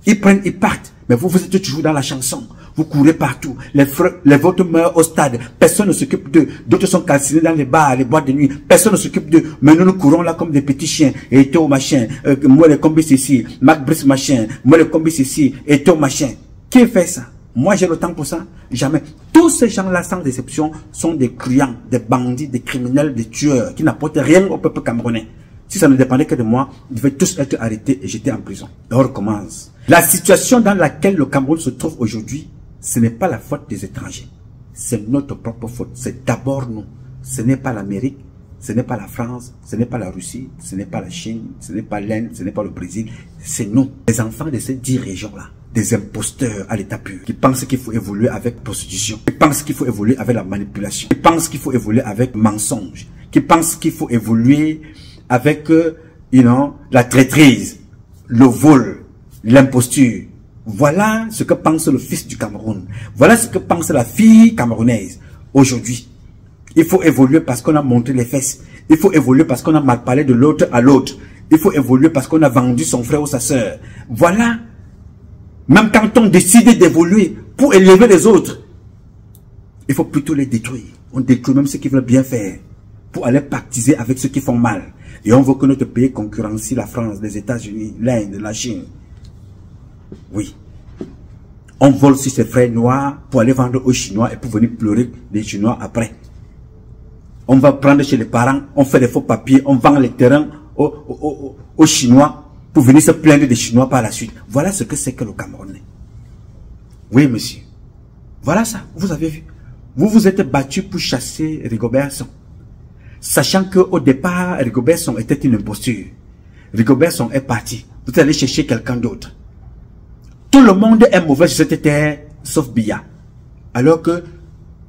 E: Ils prennent, ils partent. Mais vous, vous êtes toujours dans la chanson. Vous courez partout. Les vôtres meurent au stade. Personne ne s'occupe d'eux. D'autres sont calcinés dans les bars, les boîtes de nuit. Personne ne s'occupe d'eux. Mais nous courons là comme des petits chiens. Et Théo machin. Moi les combis ici. Marc Brice machin. Moi les combis ici. Et Théo machin. Qui fait ça? Moi j'ai le temps pour ça? Jamais. Tous ces gens-là, sans exception, sont des truands, des bandits, des criminels, des tueurs, qui n'apportent rien au peuple camerounais. Si ça ne dépendait que de moi, ils devaient tous être arrêtés et jetés en prison. Et on recommence. La situation dans laquelle le Cameroun se trouve aujourd'hui, ce n'est pas la faute des étrangers. C'est notre propre faute. C'est d'abord nous. Ce n'est pas l'Amérique, ce n'est pas la France, ce n'est pas la Russie, ce n'est pas la Chine, ce n'est pas l'Inde, ce n'est pas le Brésil. C'est nous, les enfants de ces 10 régions-là. Des imposteurs à l'état pur, qui pensent qu'il faut évoluer avec prostitution, qui pensent qu'il faut évoluer avec la manipulation, qui pensent qu'il faut évoluer avec mensonge, qui pensent qu'il faut évoluer avec la traîtrise, le vol, l'imposture. Voilà ce que pense le fils du Cameroun. Voilà ce que pense la fille camerounaise aujourd'hui. Il faut évoluer parce qu'on a montré les fesses. Il faut évoluer parce qu'on a mal parlé de l'autre à l'autre. Il faut évoluer parce qu'on a vendu son frère ou sa sœur. Voilà. Même quand on décide d'évoluer pour élever les autres, il faut plutôt les détruire. On détruit même ceux qui veulent bien faire pour aller pactiser avec ceux qui font mal. Et on veut que notre pays concurrencie la France, les États-Unis, l'Inde, la Chine. Oui. On vole sur ses frères noirs pour aller vendre aux Chinois et pour venir pleurer les Chinois après. On va prendre chez les parents, on fait des faux papiers, on vend les terrains aux Chinois pour venir se plaindre des Chinois par la suite. Voilà ce que c'est que le Camerounais. Oui, monsieur. Voilà ça, vous avez vu. Vous vous êtes battu pour chasser Rigobertson. Sachant qu'au départ, Rigobertson était une imposture. Rigobertson est parti. Vous allez chercher quelqu'un d'autre. Tout le monde est mauvais sur cette terre, sauf Biya. Alors que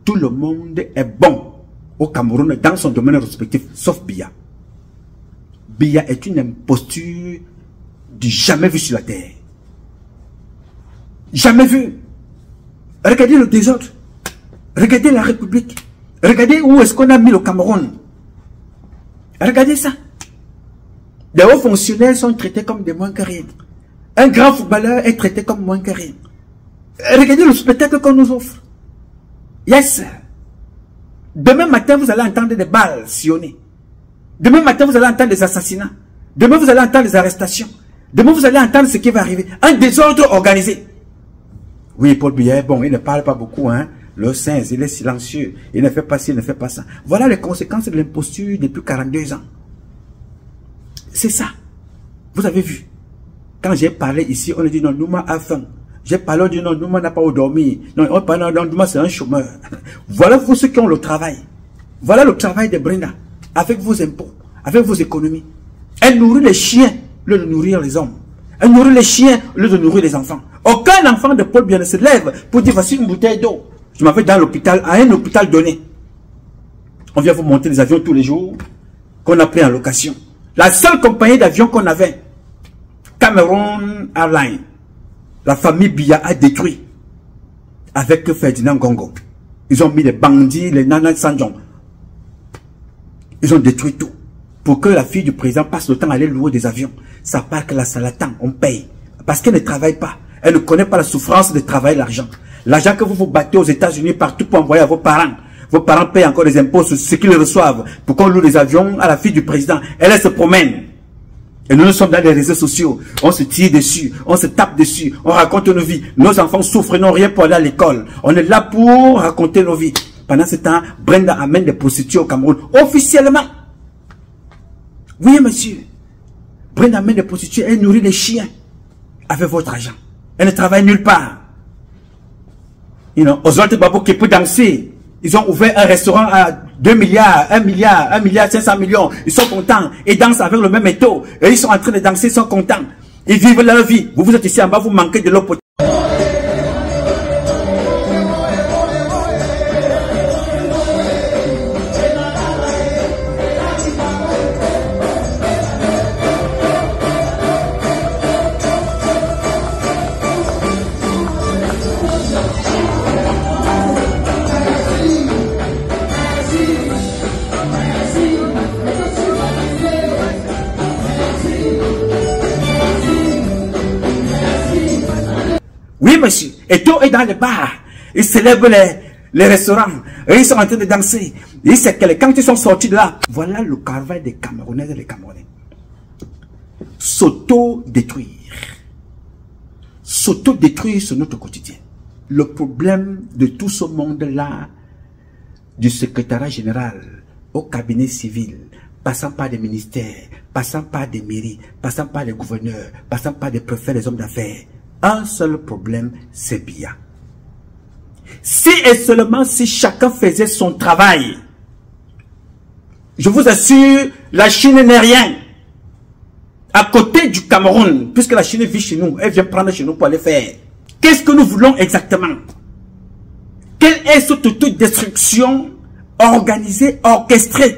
E: tout le monde est bon au Cameroun dans son domaine respectif, sauf Biya. Biya est une imposture du jamais vu sur la terre. Jamais vu. Regardez le désordre. Regardez la République. Regardez où est-ce qu'on a mis le Cameroun. Regardez ça. Les hauts fonctionnaires sont traités comme des moins que rien. Un grand footballeur est traité comme moins que rien. Regardez le spectacle qu'on nous offre. Yes. Demain matin, vous allez entendre des balles sillonner. Demain matin, vous allez entendre des assassinats. Demain, vous allez entendre des arrestations. Demain, vous allez entendre ce qui va arriver. Un désordre organisé. Oui, Paul Biya, bon, il ne parle pas beaucoup, hein. Le singe, il est silencieux. Il ne fait pas ci, il ne fait pas ça. Voilà les conséquences de l'imposture depuis 42 ans. C'est ça. Vous avez vu. Quand j'ai parlé ici, on a dit non, Nouma a faim. J'ai parlé, on dit non, Nouma n'a pas dormi. Non, on parle, non, Nouma c'est un chômeur. Voilà vous ceux qui ont le travail. Voilà le travail de Brenda. Avec vos impôts, avec vos économies. Elle nourrit les chiens, au lieu de nourrir les hommes. Elle nourrit les chiens, au lieu de nourrir les enfants. Aucun enfant de Paul Biya ne se lève pour dire voici une bouteille d'eau. Je m'en vais dans l'hôpital, à un hôpital donné. On vient vous monter les avions tous les jours qu'on a pris en location. La seule compagnie d'avions qu'on avait, Cameroon Airlines, la famille Biya a détruit avec Ferdinand Gongo. Ils ont mis les bandits, les nanas Sanjong. Ils ont détruit tout. Pour que la fille du président passe le temps à aller louer des avions. Ça part que la Salatan, on paye. Parce qu'elle ne travaille pas. Elle ne connaît pas la souffrance de travailler l'argent. L'argent que vous vous battez aux États-Unis partout pour envoyer à vos parents. Vos parents payent encore des impôts sur ce qu'ils reçoivent. Pour qu'on loue les avions à la fille du président. Elle se promène. Et nous sommes dans les réseaux sociaux. On se tire dessus, on se tape dessus, on raconte nos vies. Nos enfants souffrent, n'ont rien pour aller à l'école. On est là pour raconter nos vies. Pendant ce temps, Brenda amène des prostituées au Cameroun. Officiellement. Oui, monsieur. Brenda amène des prostituées, elle nourrit les chiens. Avec votre argent. Elle ne travaille nulle part. Oswald Babou qui peut danser. Ils ont ouvert un restaurant à 2 milliards, 1 milliard, 1 milliard 500 millions. Ils sont contents. Ils dansent avec le même étau. Et ils sont en train de danser, ils sont contents. Ils vivent leur vie. Vous êtes ici en bas, vous manquez de l'eau potable. Oui, monsieur. Eto est dans les bars. Ils célèbrent les restaurants. Et ils sont en train de danser. Et c'est que quand ils sont sortis de là, voilà le travail des Camerounais et des Camerounais. S'auto-détruire. S'auto-détruire sur notre quotidien. Le problème de tout ce monde-là, du secrétariat général au cabinet civil, passant par des ministères, passant par des mairies, passant par les gouverneurs, passant par des préfets, les hommes d'affaires, un seul problème, c'est Biya. Si et seulement si chacun faisait son travail, je vous assure, la Chine n'est rien. À côté du Cameroun, puisque la Chine vit chez nous, elle vient prendre chez nous pour aller faire. Qu'est-ce que nous voulons exactement? Quelle est cette autodestruction organisée, orchestrée,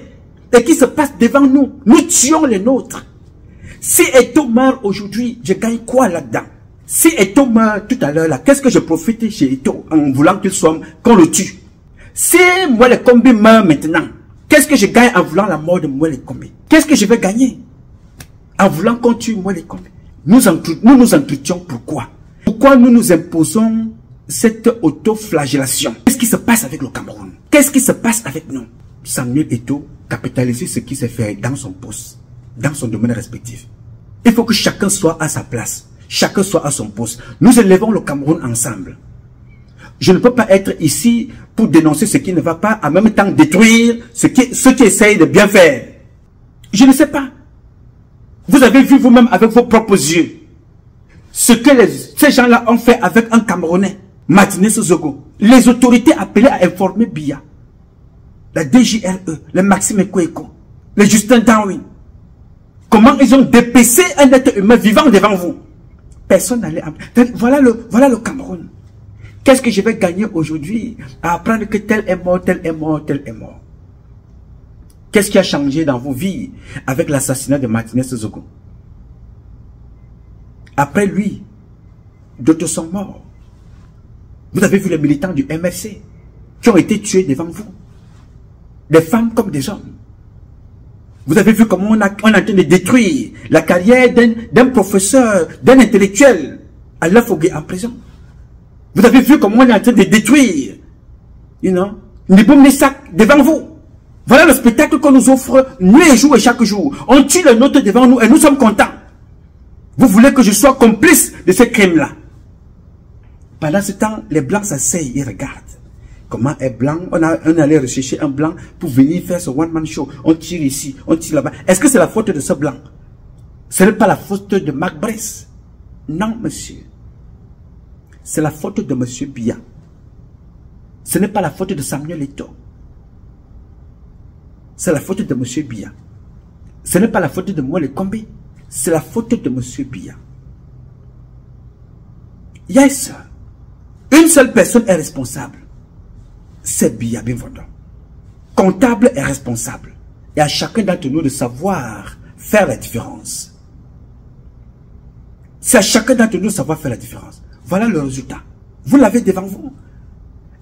E: et qui se passe devant nous? Nous tuons les nôtres. Si Eto meurt aujourd'hui, je gagne quoi là-dedans? Si Eto meurt tout à l'heure là, qu'est-ce que je profite chez Eto en voulant qu'il soit, qu'on le tue? Si moi les Kombi meurt maintenant, qu'est-ce que je gagne en voulant la mort de moi les Kombi? Qu'est-ce que je vais gagner en voulant qu'on tue moi les Kombi? Nous nous entretions pourquoi? Pourquoi nous nous imposons cette auto-flagellation? Qu'est-ce qui se passe avec le Cameroun? Qu'est-ce qui se passe avec nous? Samuel Eto capitaliser ce qui s'est fait dans son poste, dans son domaine respectif. Il faut que chacun soit à sa place. Chacun soit à son poste. Nous élevons le Cameroun ensemble. Je ne peux pas être ici pour dénoncer ce qui ne va pas, en même temps détruire ceux qui essayent de bien faire. Je ne sais pas. Vous avez vu vous-même avec vos propres yeux ce que ces gens-là ont fait avec un Camerounais, Martinez Zogo. Les autorités appelées à informer Biya, la DJRE, le Maxime Ekweko, le Justin Darwin. Comment ils ont dépecé un être humain vivant devant vous? Personne n'allait... Voilà le Cameroun. Qu'est-ce que je vais gagner aujourd'hui à apprendre que tel est mort, tel est mort, tel est mort? Qu'est-ce qui a changé dans vos vies avec l'assassinat de Martinez Zogo? Après lui, d'autres sont morts. Vous avez vu les militants du MRC qui ont été tués devant vous. Des femmes comme des hommes. Vous avez vu comment on est en train de détruire la carrière d'un professeur, d'un intellectuel, à Lafogué en prison. Vous avez vu comment on est en train de détruire, Niboum Nissak devant vous. Voilà le spectacle qu'on nous offre nuit et jour et chaque jour. On tue le nôtre devant nous et nous sommes contents. Vous voulez que je sois complice de ce crime-là. Pendant ce temps, les blancs s'asseyent et regardent. Comment est blanc? On allait rechercher un blanc pour venir faire ce one-man show. On tire ici, on tire là-bas. Est-ce que c'est la faute de ce blanc? Ce n'est pas la faute de Marc Bress. Non, monsieur. C'est la faute de monsieur Biya. Ce n'est pas la faute de Samuel Eto. C'est la faute de monsieur Biya. Ce n'est pas la faute de moi les Kombi. C'est la faute de monsieur Biya. Yes. Une seule personne est responsable. C'est Biya Binvondo. Comptable est responsable. Et à chacun d'entre nous de savoir faire la différence. C'est à chacun d'entre nous de savoir faire la différence. Voilà le résultat. Vous l'avez devant vous.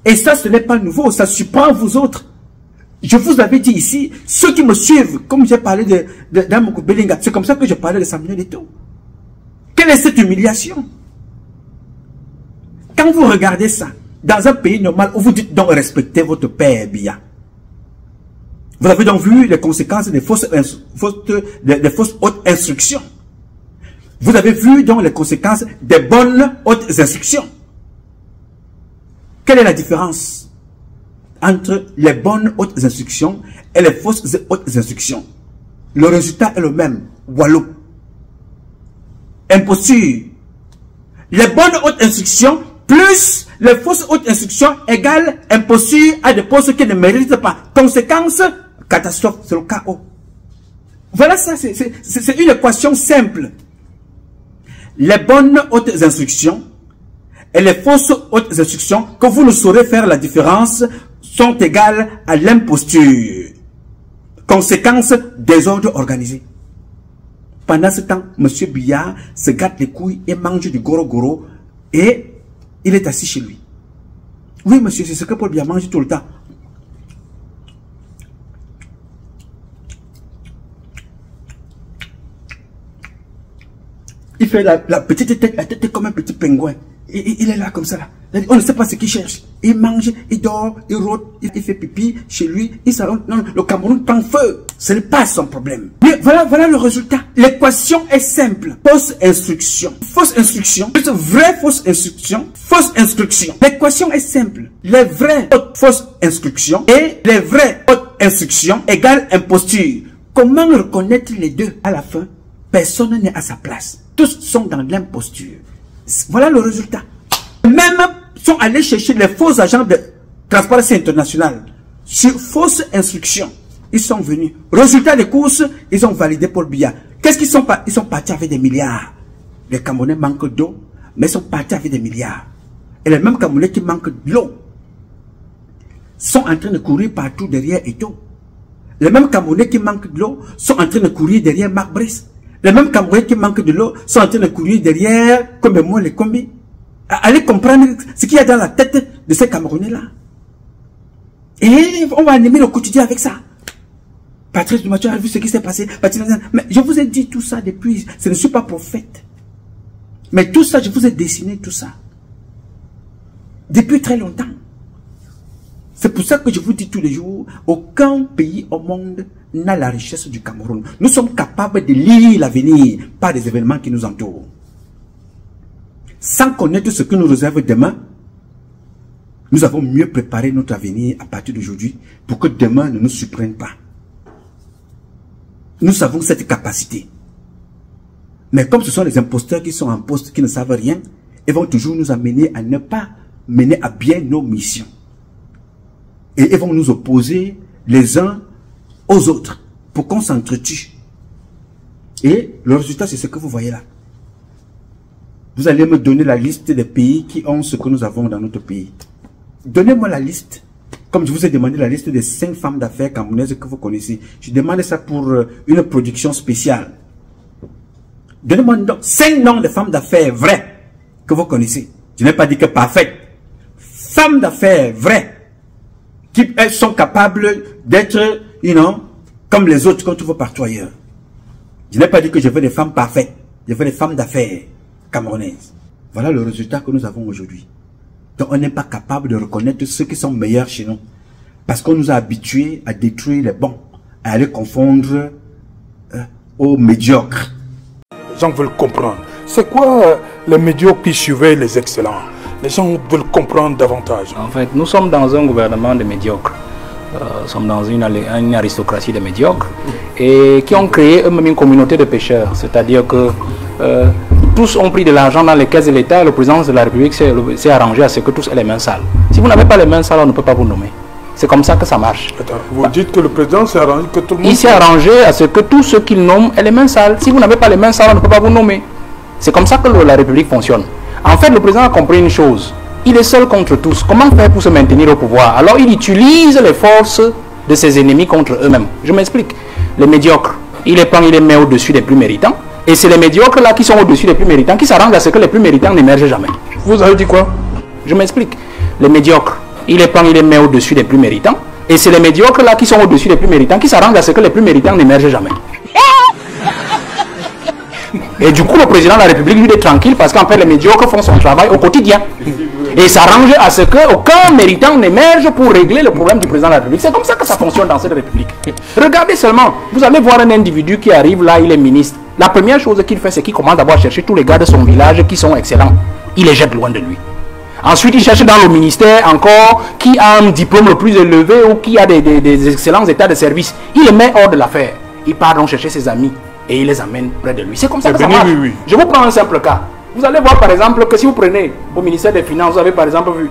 E: Et ça, ce n'est pas nouveau. Ça surprend vous autres. Je vous avais dit ici, ceux qui me suivent, comme j'ai parlé d'Amoko Belinga, c'est comme ça que je parlais de Samuel Eto. Quelle est cette humiliation? Quand vous regardez ça, dans un pays normal où vous dites donc respectez votre père Biya, vous avez donc vu les conséquences des fausses hautes instructions Vous avez vu donc les conséquences des bonnes hautes instructions. Quelle est la différence entre les bonnes hautes instructions et les fausses hautes instructions? Le résultat est le même. Wallo. Imposture. Les bonnes hautes instructions plus les fausses hautes instructions égale imposture à des postes qui ne méritent pas. Conséquence, catastrophe, c'est le chaos. Voilà ça, c'est une équation simple. Les bonnes hautes instructions et les fausses hautes instructions, que vous ne saurez faire la différence, sont égales à l'imposture. Conséquence, désordre organisé. Pendant ce temps, M. Biya se gâte les couilles et mange du goro-goro et il est assis chez lui. Oui, monsieur, c'est ce que Paul Biya mange tout le temps. Il fait la petite tête, la tête est comme un petit pingouin. Il est là comme ça. Là. On ne sait pas ce qu'il cherche. Il mange, il dort, il rôde, il fait pipi chez lui. Non, le Cameroun prend feu. Ce n'est pas son problème. Mais voilà le résultat. L'équation est simple. Fausse instruction. Fausse instruction. Plus vraie fausse instruction. Fausse instruction. L'équation est simple. Les vraies fausses instructions et les vraies hautes instructions égale imposture. Comment reconnaître les deux à la fin? Personne n'est à sa place. Tous sont dans l'imposture. Voilà le résultat. Même sont allés chercher les faux agents de Transparency International. Sur fausse instruction, ils sont venus. Résultat des courses, ils ont validé Paul Biya. Qu'est-ce qu'ils sont pas? Ils sont partis avec des milliards. Les Camerounais manquent d'eau, mais ils sont partis avec des milliards. Et les mêmes Camerounais qui manquent de l'eau sont en train de courir partout derrière Eto'o. Les mêmes Camerounais qui manquent de l'eau sont en train de courir derrière Marc Brice. Les mêmes Camerounais qui manquent de l'eau sont en train de courir derrière, comme moi, les combis. Allez comprendre ce qu'il y a dans la tête de ces Camerounais-là. Et on va animer le quotidien avec ça. Patrice Dumathieu a vu ce qui s'est passé. Mais je vous ai dit tout ça depuis. Je ne suis pas prophète. Mais tout ça, je vous ai dessiné tout ça. Depuis très longtemps. C'est pour ça que je vous dis tous les jours, aucun pays au monde n'a la richesse du Cameroun. Nous sommes capables de lire l'avenir par les événements qui nous entourent. Sans connaître ce que nous réserve demain, nous avons mieux préparé notre avenir à partir d'aujourd'hui pour que demain ne nous surprenne pas. Nous avons cette capacité. Mais comme ce sont les imposteurs qui sont en poste, qui ne savent rien, ils vont toujours nous amener à ne pas mener à bien nos missions. Et ils vont nous opposer les uns aux autres pour qu'on s'entretue. Et le résultat, c'est ce que vous voyez là. Vous allez me donner la liste des pays qui ont ce que nous avons dans notre pays. Donnez-moi la liste. Comme je vous ai demandé la liste des 5 femmes d'affaires camerounaises que vous connaissez. Je demande ça pour une production spéciale. Donnez-moi 5 noms de femmes d'affaires vraies que vous connaissez. Je n'ai pas dit que parfaites. Femmes d'affaires vraies qui sont capables d'être, comme les autres qu'on trouve partout ailleurs. Je n'ai pas dit que je veux des femmes parfaites. Je veux des femmes d'affaires camerounaises. Voilà le résultat que nous avons aujourd'hui. Donc on n'est pas capable de reconnaître ceux qui sont meilleurs chez nous. Parce qu'on nous a habitués à détruire les bons, à aller confondre aux médiocres.
P: Les gens veulent comprendre. C'est quoi les médiocres qui suivaient les excellents? Les gens veulent comprendre davantage.
T: En fait, nous sommes dans un gouvernement de médiocres. Nous sommes dans une aristocratie de médiocres et qui ont créé eux-mêmes une communauté de pêcheurs. C'est-à-dire que tous ont pris de l'argent dans les caisses de l'État et le président de la République s'est arrangé à ce que tous aient les mains sales. Si vous n'avez pas les mains sales, on ne peut pas vous nommer. C'est comme ça que ça marche.
P: Attends, vous dites que le président s'est arrangé que tout le monde...
T: Il s'est arrangé à ce que tous ceux qu'il nomme aient les mains sales. Si vous n'avez pas les mains sales, on ne peut pas vous nommer. C'est comme ça que la République fonctionne. En fait, le président a compris une chose. Il est seul contre tous. Comment faire pour se maintenir au pouvoir? Alors, il utilise les forces de ses ennemis contre eux-mêmes. Je m'explique. Les médiocres, il les prend, il les met au-dessus des plus méritants. Et c'est les médiocres là qui sont au-dessus des plus méritants qui s'arrangent à ce que les plus méritants n'émergent jamais.
P: Vous avez dit quoi?
T: Je m'explique. Les médiocres, il les prend, il les met au-dessus des plus méritants. Et c'est les médiocres là qui sont au-dessus des plus méritants qui s'arrangent à ce que les plus méritants n'émergent jamais. Et du coup, le président de la République, lui, est tranquille parce qu'en fait, les médiocres font son travail au quotidien. Et s'arrange à ce qu'aucun méritant n'émerge pour régler le problème du président de la République. C'est comme ça que ça fonctionne dans cette République. Regardez seulement, vous allez voir un individu qui arrive là, il est ministre. La première chose qu'il fait, c'est qu'il commence d'abord à chercher tous les gars de son village qui sont excellents. Il les jette loin de lui. Ensuite, il cherche dans le ministère encore qui a un diplôme le plus élevé ou qui a des excellents états de service. Il les met hors de l'affaire. Il part donc chercher ses amis et il les amène près de lui. C'est comme ça que ça marche. Je vous prends un simple cas. Vous allez voir par exemple que si vous prenez au ministère des Finances, vous avez par exemple vu,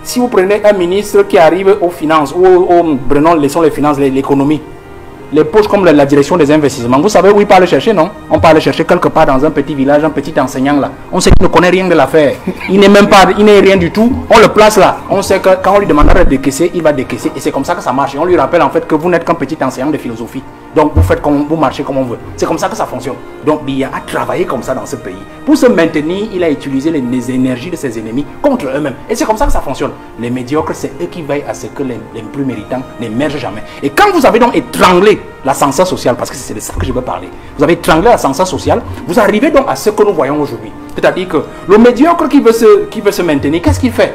T: si vous prenez un ministre qui arrive aux finances, ou prenons laissons les finances, l'économie, les poches comme la direction des investissements, vous savez où il part le chercher, non? On part le chercher quelque part dans un petit village, un petit enseignant là. On sait qu'il ne connaît rien de l'affaire. Il n'est même pas, il n'est rien du tout. On le place là. On sait que quand on lui demandera de décaisser, il va décaisser. Et c'est comme ça que ça marche. Et on lui rappelle en fait que vous n'êtes qu'un petit enseignant de philosophie. Donc vous faites comme vous marchez comme on veut. C'est comme ça que ça fonctionne. Donc il y a à travailler comme ça dans ce pays. Pour se maintenir, il a utilisé les énergies de ses ennemis contre eux-mêmes. Et c'est comme ça que ça fonctionne. Les médiocres, c'est eux qui veillent à ce que les plus méritants n'émergent jamais. Et quand vous avez donc étranglé l'ascenseur social, parce que c'est de ça que je veux parler, vous avez étranglé l'ascenseur social, vous arrivez donc à ce que nous voyons aujourd'hui. C'est-à-dire que le médiocre qui veut se maintenir, qu'est-ce qu'il fait?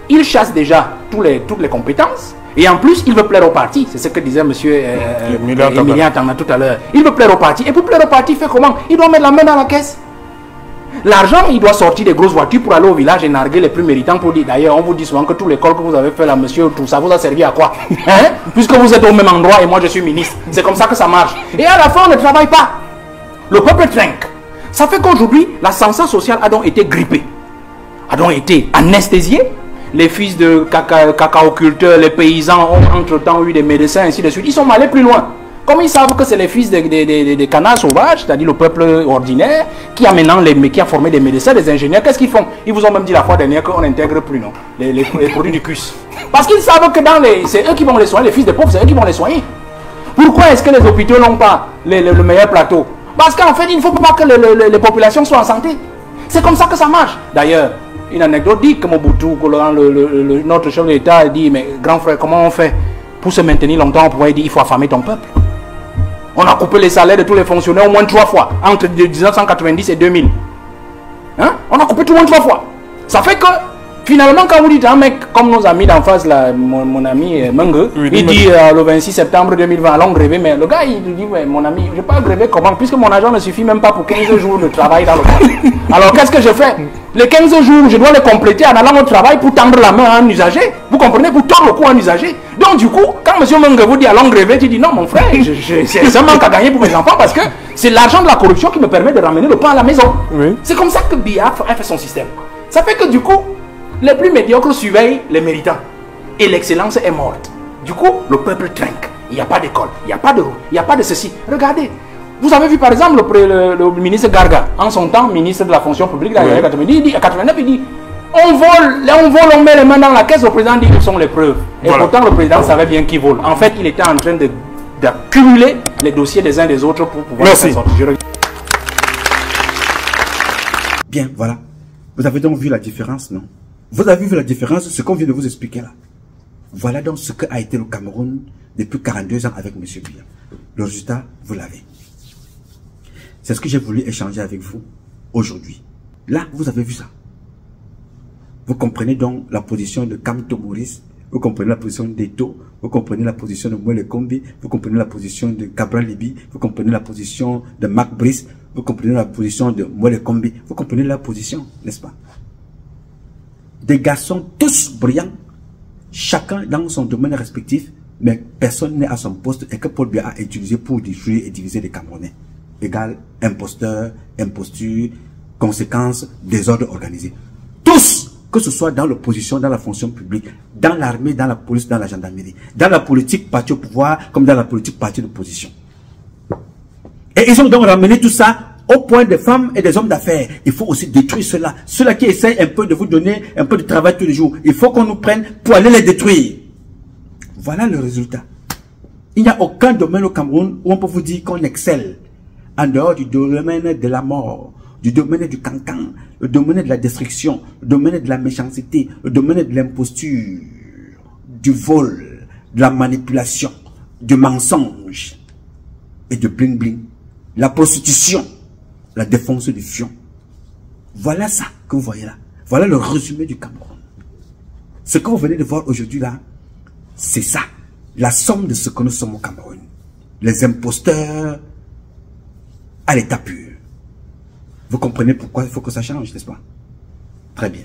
T: Il chasse déjà toutes les compétences. Et en plus, il veut plaire au parti. C'est ce que disait M. Emilien Tanga tout à l'heure. Il veut plaire au parti. Et pour plaire au parti, il fait comment? Il doit mettre la main dans la caisse. L'argent, il doit sortir des grosses voitures pour aller au village et narguer les plus méritants pour dire. D'ailleurs, on vous dit souvent que tout l'école que vous avez fait là, monsieur, tout ça vous a servi à quoi? Hein? Puisque vous êtes au même endroit et moi je suis ministre. C'est comme ça que ça marche. Et à la fin, on ne travaille pas. Le peuple trinque. Ça fait qu'aujourd'hui, l'ascenseur social a donc été grippé. A donc été anesthésié. Les fils de cacaoculteurs, les paysans ont entre-temps eu des médecins, ainsi de suite. Ils sont allés plus loin. Comme ils savent que c'est les fils des canards sauvages, c'est-à-dire le peuple ordinaire, qui a maintenant qui a formé des médecins, des ingénieurs, qu'est-ce qu'ils font? Ils vous ont même dit la fois dernière qu'on n'intègre plus, non, les produits du CUS. Parce qu'ils savent que c'est eux qui vont les soigner, les fils des pauvres, c'est eux qui vont les soigner. Pourquoi est-ce que les hôpitaux n'ont pas le meilleur plateau? Parce qu'en fait, il ne faut pas que les populations soient en santé. C'est comme ça que ça marche. D'ailleurs, une anecdote dit que Mobutu, notre chef de l'État, dit, mais grand frère, comment on fait pour se maintenir longtemps? On pourrait dire, il faut affamer ton peuple. On a coupé les salaires de tous les fonctionnaires au moins 3 fois, entre 1990 et 2000. Hein? On a coupé tout le monde 3 fois. Ça fait que, finalement, quand vous dites un mec comme nos amis d'en face, là, mon ami Menge, il dit le 26 septembre 2020, allons gréver, mais le gars, il dit, ouais, mon ami, je ne vais pas gréver comment? Puisque mon argent ne suffit même pas pour 15 jours de travail dans le monde. Alors, qu'est-ce que je fais? Les 15 jours, je dois les compléter en allant au travail pour tendre la main à un usager. Vous comprenez? Pour tordre le cou à un usager. Donc, du coup, quand M. Menge vous dit allons gréver, tu dis non, mon frère, c'est un manque à gagner pour mes enfants parce que c'est l'argent de la corruption qui me permet de ramener le pain à la maison. Oui. C'est comme ça que Biya a fait son système. Ça fait que du coup, les plus médiocres surveillent les méritants. Et l'excellence est morte. Du coup, le peuple trinque. Il n'y a pas d'école, il n'y a pas de route, il n'y a pas de ceci. Regardez. Vous avez vu par exemple le ministre Garga, en son temps ministre de la fonction publique, à 89, il dit on vole, on met les mains dans la caisse, le président dit où sont les preuves. Et voilà. Pourtant le président savait bien qui vole. En fait, il était en train d'accumuler les dossiers des uns des autres pour pouvoir faire sortir.
E: Bien, voilà. Vous avez donc vu la différence, non? Vous avez vu la différence, ce qu'on vient de vous expliquer là. Voilà donc ce qu'a été le Cameroun depuis 42 ans avec M. Biya. Le résultat, vous l'avez. C'est ce que j'ai voulu échanger avec vous aujourd'hui. Là, vous avez vu ça. Vous comprenez donc la position de Kamto Maurice, vous comprenez la position d'Eto, vous comprenez la position de Mwele Kombi, vous comprenez la position de Cabral Libi, vous comprenez la position de Mac Brice, vous comprenez la position de Mwele Kombi, vous comprenez la position, n'est-ce pas? Des garçons tous brillants, chacun dans son domaine respectif, mais personne n'est à son poste et que Paul Biya a utilisé pour détruire et diviser les Camerounais. Égal imposteur, imposture, conséquence, désordre organisé. Tous, que ce soit dans l'opposition, dans la fonction publique, dans l'armée, dans la police, dans la gendarmerie, dans la politique parti au pouvoir, comme dans la politique parti d'opposition. Et ils ont donc ramené tout ça au point des femmes et des hommes d'affaires. Il faut aussi détruire cela. Ceux-là qui essayent un peu de vous donner un peu de travail tous les jours, il faut qu'on nous prenne pour aller les détruire. Voilà le résultat. Il n'y a aucun domaine au Cameroun où on peut vous dire qu'on excelle. En dehors du domaine de la mort, du domaine du cancan, le domaine de la destruction, le domaine de la méchanceté, le domaine de l'imposture, du vol, de la manipulation, du mensonge et de bling bling, la prostitution, la défense du fion. Voilà ça que vous voyez là. Voilà le résumé du Cameroun. Ce que vous venez de voir aujourd'hui là, c'est ça, la somme de ce que nous sommes au Cameroun. Les imposteurs à l'état pur. Vous comprenez pourquoi il faut que ça change, n'est-ce pas? Très bien.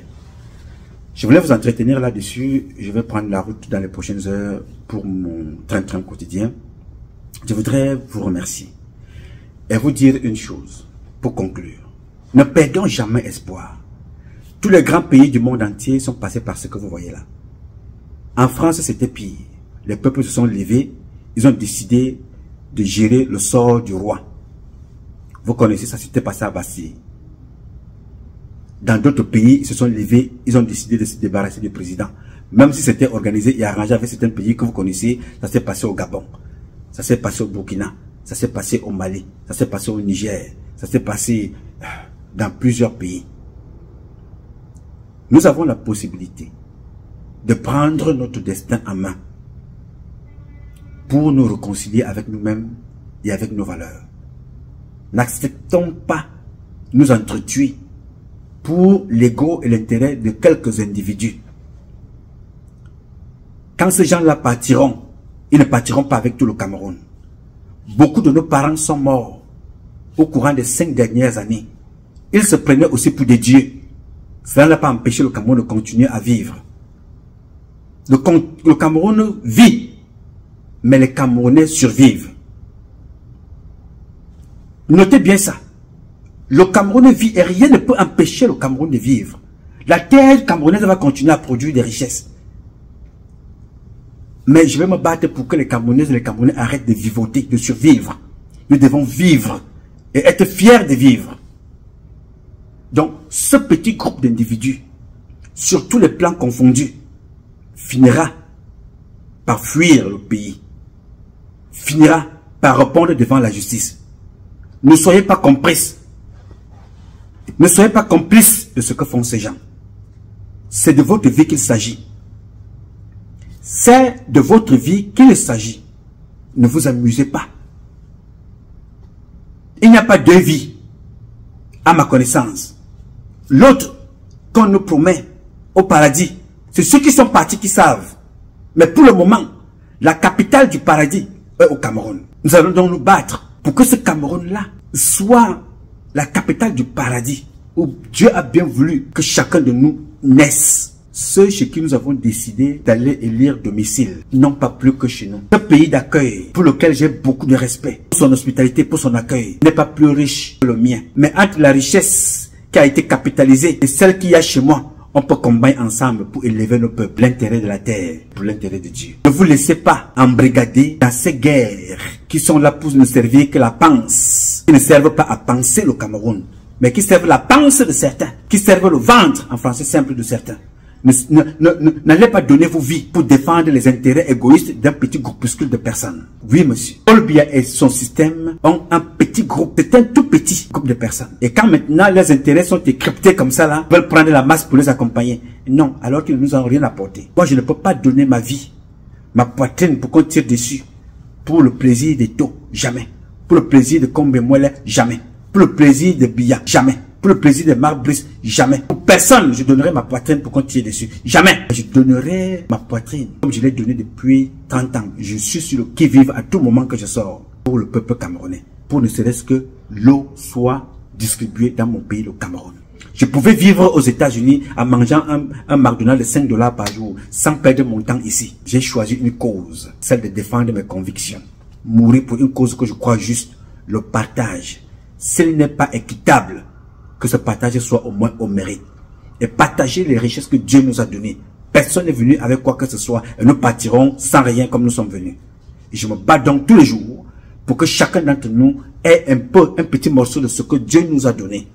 E: Je voulais vous entretenir là-dessus. Je vais prendre la route dans les prochaines heures pour mon train-train quotidien. Je voudrais vous remercier et vous dire une chose pour conclure. Ne perdons jamais espoir. Tous les grands pays du monde entier sont passés par ce que vous voyez là. En France, c'était pire. Les peuples se sont levés. Ils ont décidé de gérer le sort du roi. Vous connaissez ça, c'était passé à Bastille. Dans d'autres pays, ils se sont levés, ils ont décidé de se débarrasser du président. Même si c'était organisé et arrangé avec certains pays que vous connaissez, ça s'est passé au Gabon, ça s'est passé au Burkina, ça s'est passé au Mali, ça s'est passé au Niger, ça s'est passé dans plusieurs pays. Nous avons la possibilité de prendre notre destin en main pour nous réconcilier avec nous-mêmes et avec nos valeurs. N'acceptons pas nous entretuer pour l'ego et l'intérêt de quelques individus. Quand ces gens-là partiront, ils ne partiront pas avec tout le Cameroun. Beaucoup de nos parents sont morts au courant des 5 dernières années. Ils se prenaient aussi pour des dieux. Cela n'a pas empêché le Cameroun de continuer à vivre. Le Cameroun vit, mais les Camerounais survivent. Notez bien ça. Le Cameroun vit et rien ne peut empêcher le Cameroun de vivre. La terre camerounaise va continuer à produire des richesses. Mais je vais me battre pour que les Camerounaises et les Camerounais arrêtent de vivoter, de survivre. Nous devons vivre et être fiers de vivre. Donc, ce petit groupe d'individus, sur tous les plans confondus, finira par fuir le pays. Finira par répondre devant la justice. Ne soyez pas complices. Ne soyez pas complices de ce que font ces gens. C'est de votre vie qu'il s'agit. C'est de votre vie qu'il s'agit. Ne vous amusez pas. Il n'y a pas deux vies, à ma connaissance. L'autre qu'on nous promet au paradis, c'est ceux qui sont partis qui savent. Mais pour le moment, la capitale du paradis est au Cameroun. Nous allons donc nous battre pour que ce Cameroun-là soit la capitale du paradis, où Dieu a bien voulu que chacun de nous naisse. Ceux chez qui nous avons décidé d'aller élire domicile, non pas plus que chez nous. Ce pays d'accueil, pour lequel j'ai beaucoup de respect, pour son hospitalité, pour son accueil, n'est pas plus riche que le mien. Mais entre la richesse qui a été capitalisée et celle qu'il y a chez moi, on peut combiner ensemble pour élever nos peuples, l'intérêt de la terre, pour l'intérêt de Dieu. Ne vous laissez pas embrigader dans ces guerres qui sont là pour ne servir que la panse, qui ne servent pas à penser le Cameroun, mais qui servent la panse de certains, qui servent le ventre, en français simple, de certains. N'allez pas donner vos vies pour défendre les intérêts égoïstes d'un petit groupuscule de personnes. Oui, monsieur. Paul Biya et son système ont un petit groupe. C'est un tout petit groupe de personnes. Et quand maintenant les intérêts sont décryptés comme ça, là, ils veulent prendre la masse pour les accompagner. Non, alors qu'ils ne nous ont rien apporté. Moi, je ne peux pas donner ma vie, ma poitrine pour qu'on tire dessus. Pour le plaisir des taux, jamais. Pour le plaisir de Combemouele, jamais. Pour le plaisir de Biya, jamais. Pour le plaisir de Marc Brice, jamais. Pour personne, je donnerai ma poitrine pour qu'on tire dessus. Jamais. Je donnerai ma poitrine, comme je l'ai donné depuis 30 ans. Je suis sur le qui-vive à tout moment que je sors pour le peuple camerounais. Pour ne serait-ce que l'eau soit distribuée dans mon pays, le Cameroun. Je pouvais vivre aux États-Unis en mangeant un McDonald's de 5 $ par jour, sans perdre mon temps ici. J'ai choisi une cause, celle de défendre mes convictions. Mourir pour une cause que je crois juste, le partage. S'il n'est pas équitable, que ce partage soit au moins au mérite. Et partager les richesses que Dieu nous a données. Personne n'est venu avec quoi que ce soit et nous partirons sans rien comme nous sommes venus. Et je me bats donc tous les jours pour que chacun d'entre nous ait un petit morceau de ce que Dieu nous a donné.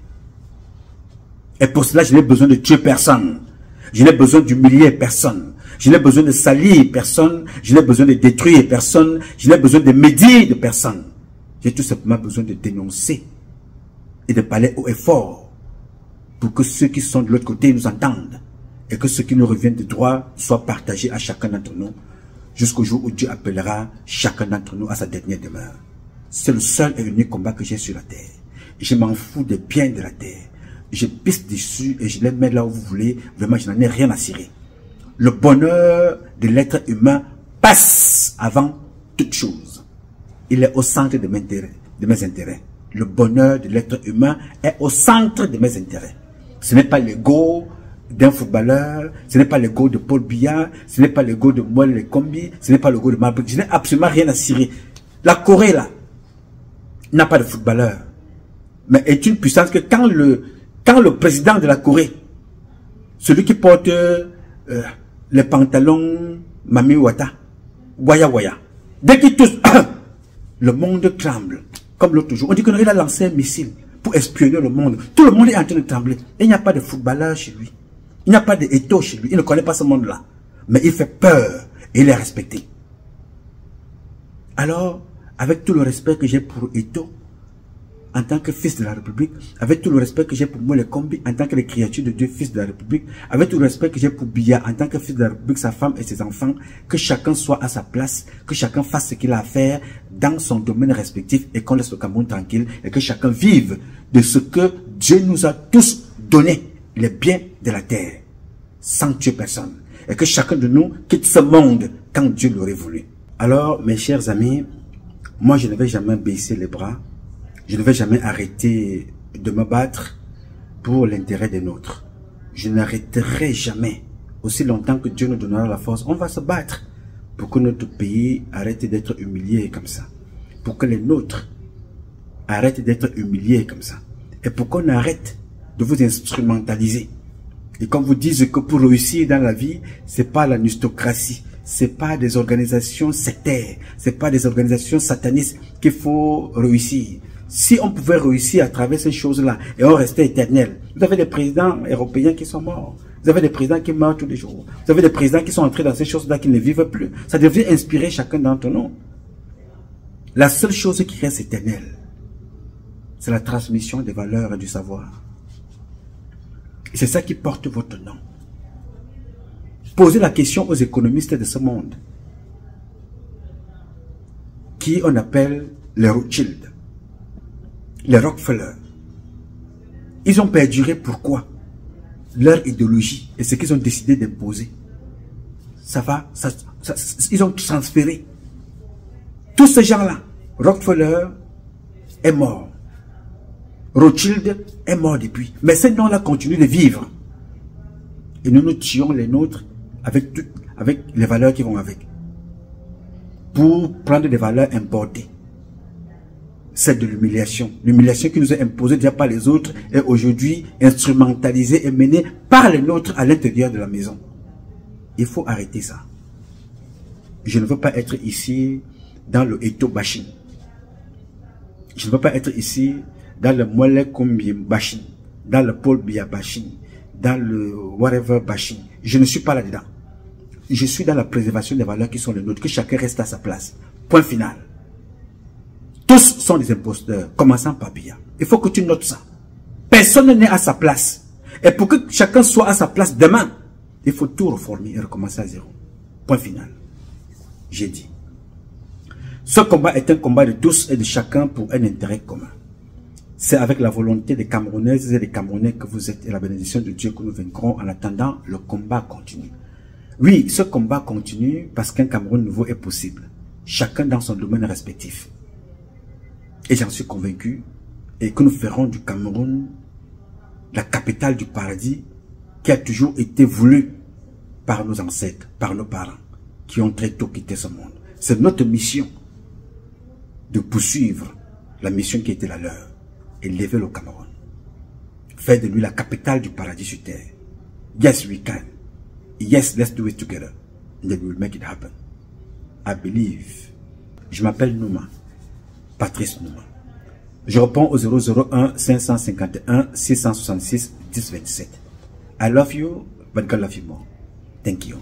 E: Et pour cela, je n'ai besoin de tuer personne. Je n'ai besoin d'humilier personne. Je n'ai besoin de salir personne. Je n'ai besoin de détruire personne. Je n'ai besoin de médire de personne. J'ai tout simplement besoin de dénoncer et de parler haut et fort pour que ceux qui sont de l'autre côté nous entendent et que ce qui nous revient de droit soit partagé à chacun d'entre nous jusqu'au jour où Dieu appellera chacun d'entre nous à sa dernière demeure. C'est le seul et unique combat que j'ai sur la terre. Je m'en fous des biens de la terre. Je pisse dessus et je les mets là où vous voulez. Vraiment, je n'en ai rien à cirer. Le bonheur de l'être humain passe avant toute chose. Il est au centre de mes intérêts. le bonheur de l'être humain est au centre de mes intérêts. Ce n'est pas l'ego d'un footballeur, ce n'est pas l'ego de Paul Biya, ce n'est pas l'ego de Moelle Lekombi, ce n'est pas l'ego de Marbre. Je n'ai absolument rien à cirer. La Corée, là, n'a pas de footballeur, mais est une puissance que quand le président de la Corée, celui qui porte les pantalons Mami Wata, Waya, dès qu'il touche, le monde tremble. Comme l'autre jour, on dit qu'il a lancé un missile pour espionner le monde. Tout le monde est en train de trembler. Et il n'y a pas de footballeur chez lui. Il n'y a pas d'Eto chez lui. Il ne connaît pas ce monde-là. Mais il fait peur et il est respecté. Alors, avec tout le respect que j'ai pour Eto, en tant que fils de la République, avec tout le respect que j'ai pour Moelle Kombi, en tant que les créatures de Dieu, fils de la République, avec tout le respect que j'ai pour Biya, en tant que fils de la République, sa femme et ses enfants, que chacun soit à sa place, que chacun fasse ce qu'il a à faire dans son domaine respectif et qu'on laisse le Cameroun tranquille et que chacun vive de ce que Dieu nous a tous donné, les biens de la terre, sans tuer personne. Et que chacun de nous quitte ce monde quand Dieu l'aurait voulu. Alors, mes chers amis, moi je ne vais jamais baisser les bras. Je ne vais jamais arrêter de me battre pour l'intérêt des nôtres. Je n'arrêterai jamais. Aussi longtemps que Dieu nous donnera la force, on va se battre pour que notre pays arrête d'être humilié comme ça. Pour que les nôtres arrêtent d'être humiliés comme ça. Et pour qu'on arrête de vous instrumentaliser. Et qu'on vous dise que pour réussir dans la vie, c'est pas la nustocratie. C'est pas des organisations sectaires. C'est pas des organisations satanistes qu'il faut réussir. Si on pouvait réussir à travers ces choses-là et on restait éternel, vous avez des présidents européens qui sont morts. Vous avez des présidents qui meurent tous les jours. Vous avez des présidents qui sont entrés dans ces choses-là qui ne vivent plus. Ça devrait inspirer chacun d'entre nous. La seule chose qui reste éternelle, c'est la transmission des valeurs et du savoir. Et c'est ça qui porte votre nom. Posez la question aux économistes de ce monde, qui on appelle les Rothschild, les Rockefeller. Ils ont perduré pourquoi? Leur idéologie et ce qu'ils ont décidé d'imposer. Ils ont transféré. Tous ces gens-là, Rockefeller est mort. Rothschild est mort depuis. Mais ces noms-là continuent de vivre. Et nous tuons les nôtres avec les valeurs qui vont avec. Pour prendre des valeurs importées. C'est de l'humiliation. L'humiliation qui nous est imposée déjà par les autres est aujourd'hui instrumentalisée et menée par les nôtres à l'intérieur de la maison. Il faut arrêter ça. Je ne veux pas être ici dans le Eto bashing. Je ne veux pas être ici dans le Moelle Kombi bashing, dans le Paul Biya bashing, dans le whatever bashing. Je ne suis pas là-dedans. Je suis dans la préservation des valeurs qui sont les nôtres, que chacun reste à sa place. Point final. Tous sont des imposteurs, commençant par Biya. Il faut que tu notes ça. Personne n'est à sa place. Et pour que chacun soit à sa place demain, il faut tout reformer et recommencer à zéro. Point final. J'ai dit. Ce combat est un combat de tous et de chacun pour un intérêt commun. C'est avec la volonté des Camerounaises et des Camerounais que vous êtes et la bénédiction de Dieu que nous vaincrons. En attendant, le combat continue. Oui, ce combat continue parce qu'un Cameroun nouveau est possible. Chacun dans son domaine respectif. Et j'en suis convaincu, et que nous ferons du Cameroun la capitale du paradis qui a toujours été voulu par nos ancêtres, par nos parents, qui ont très tôt quitté ce monde. C'est notre mission de poursuivre la mission qui était la leur, élever le Cameroun, faire de lui la capitale du paradis sur terre. Yes, we can. Yes, let's do it together. And then we will make it happen. I believe. Je m'appelle Nouma. Patrice Nouma. Je réponds au 001 551 666 1027. I love you, but God love you more. Thank you.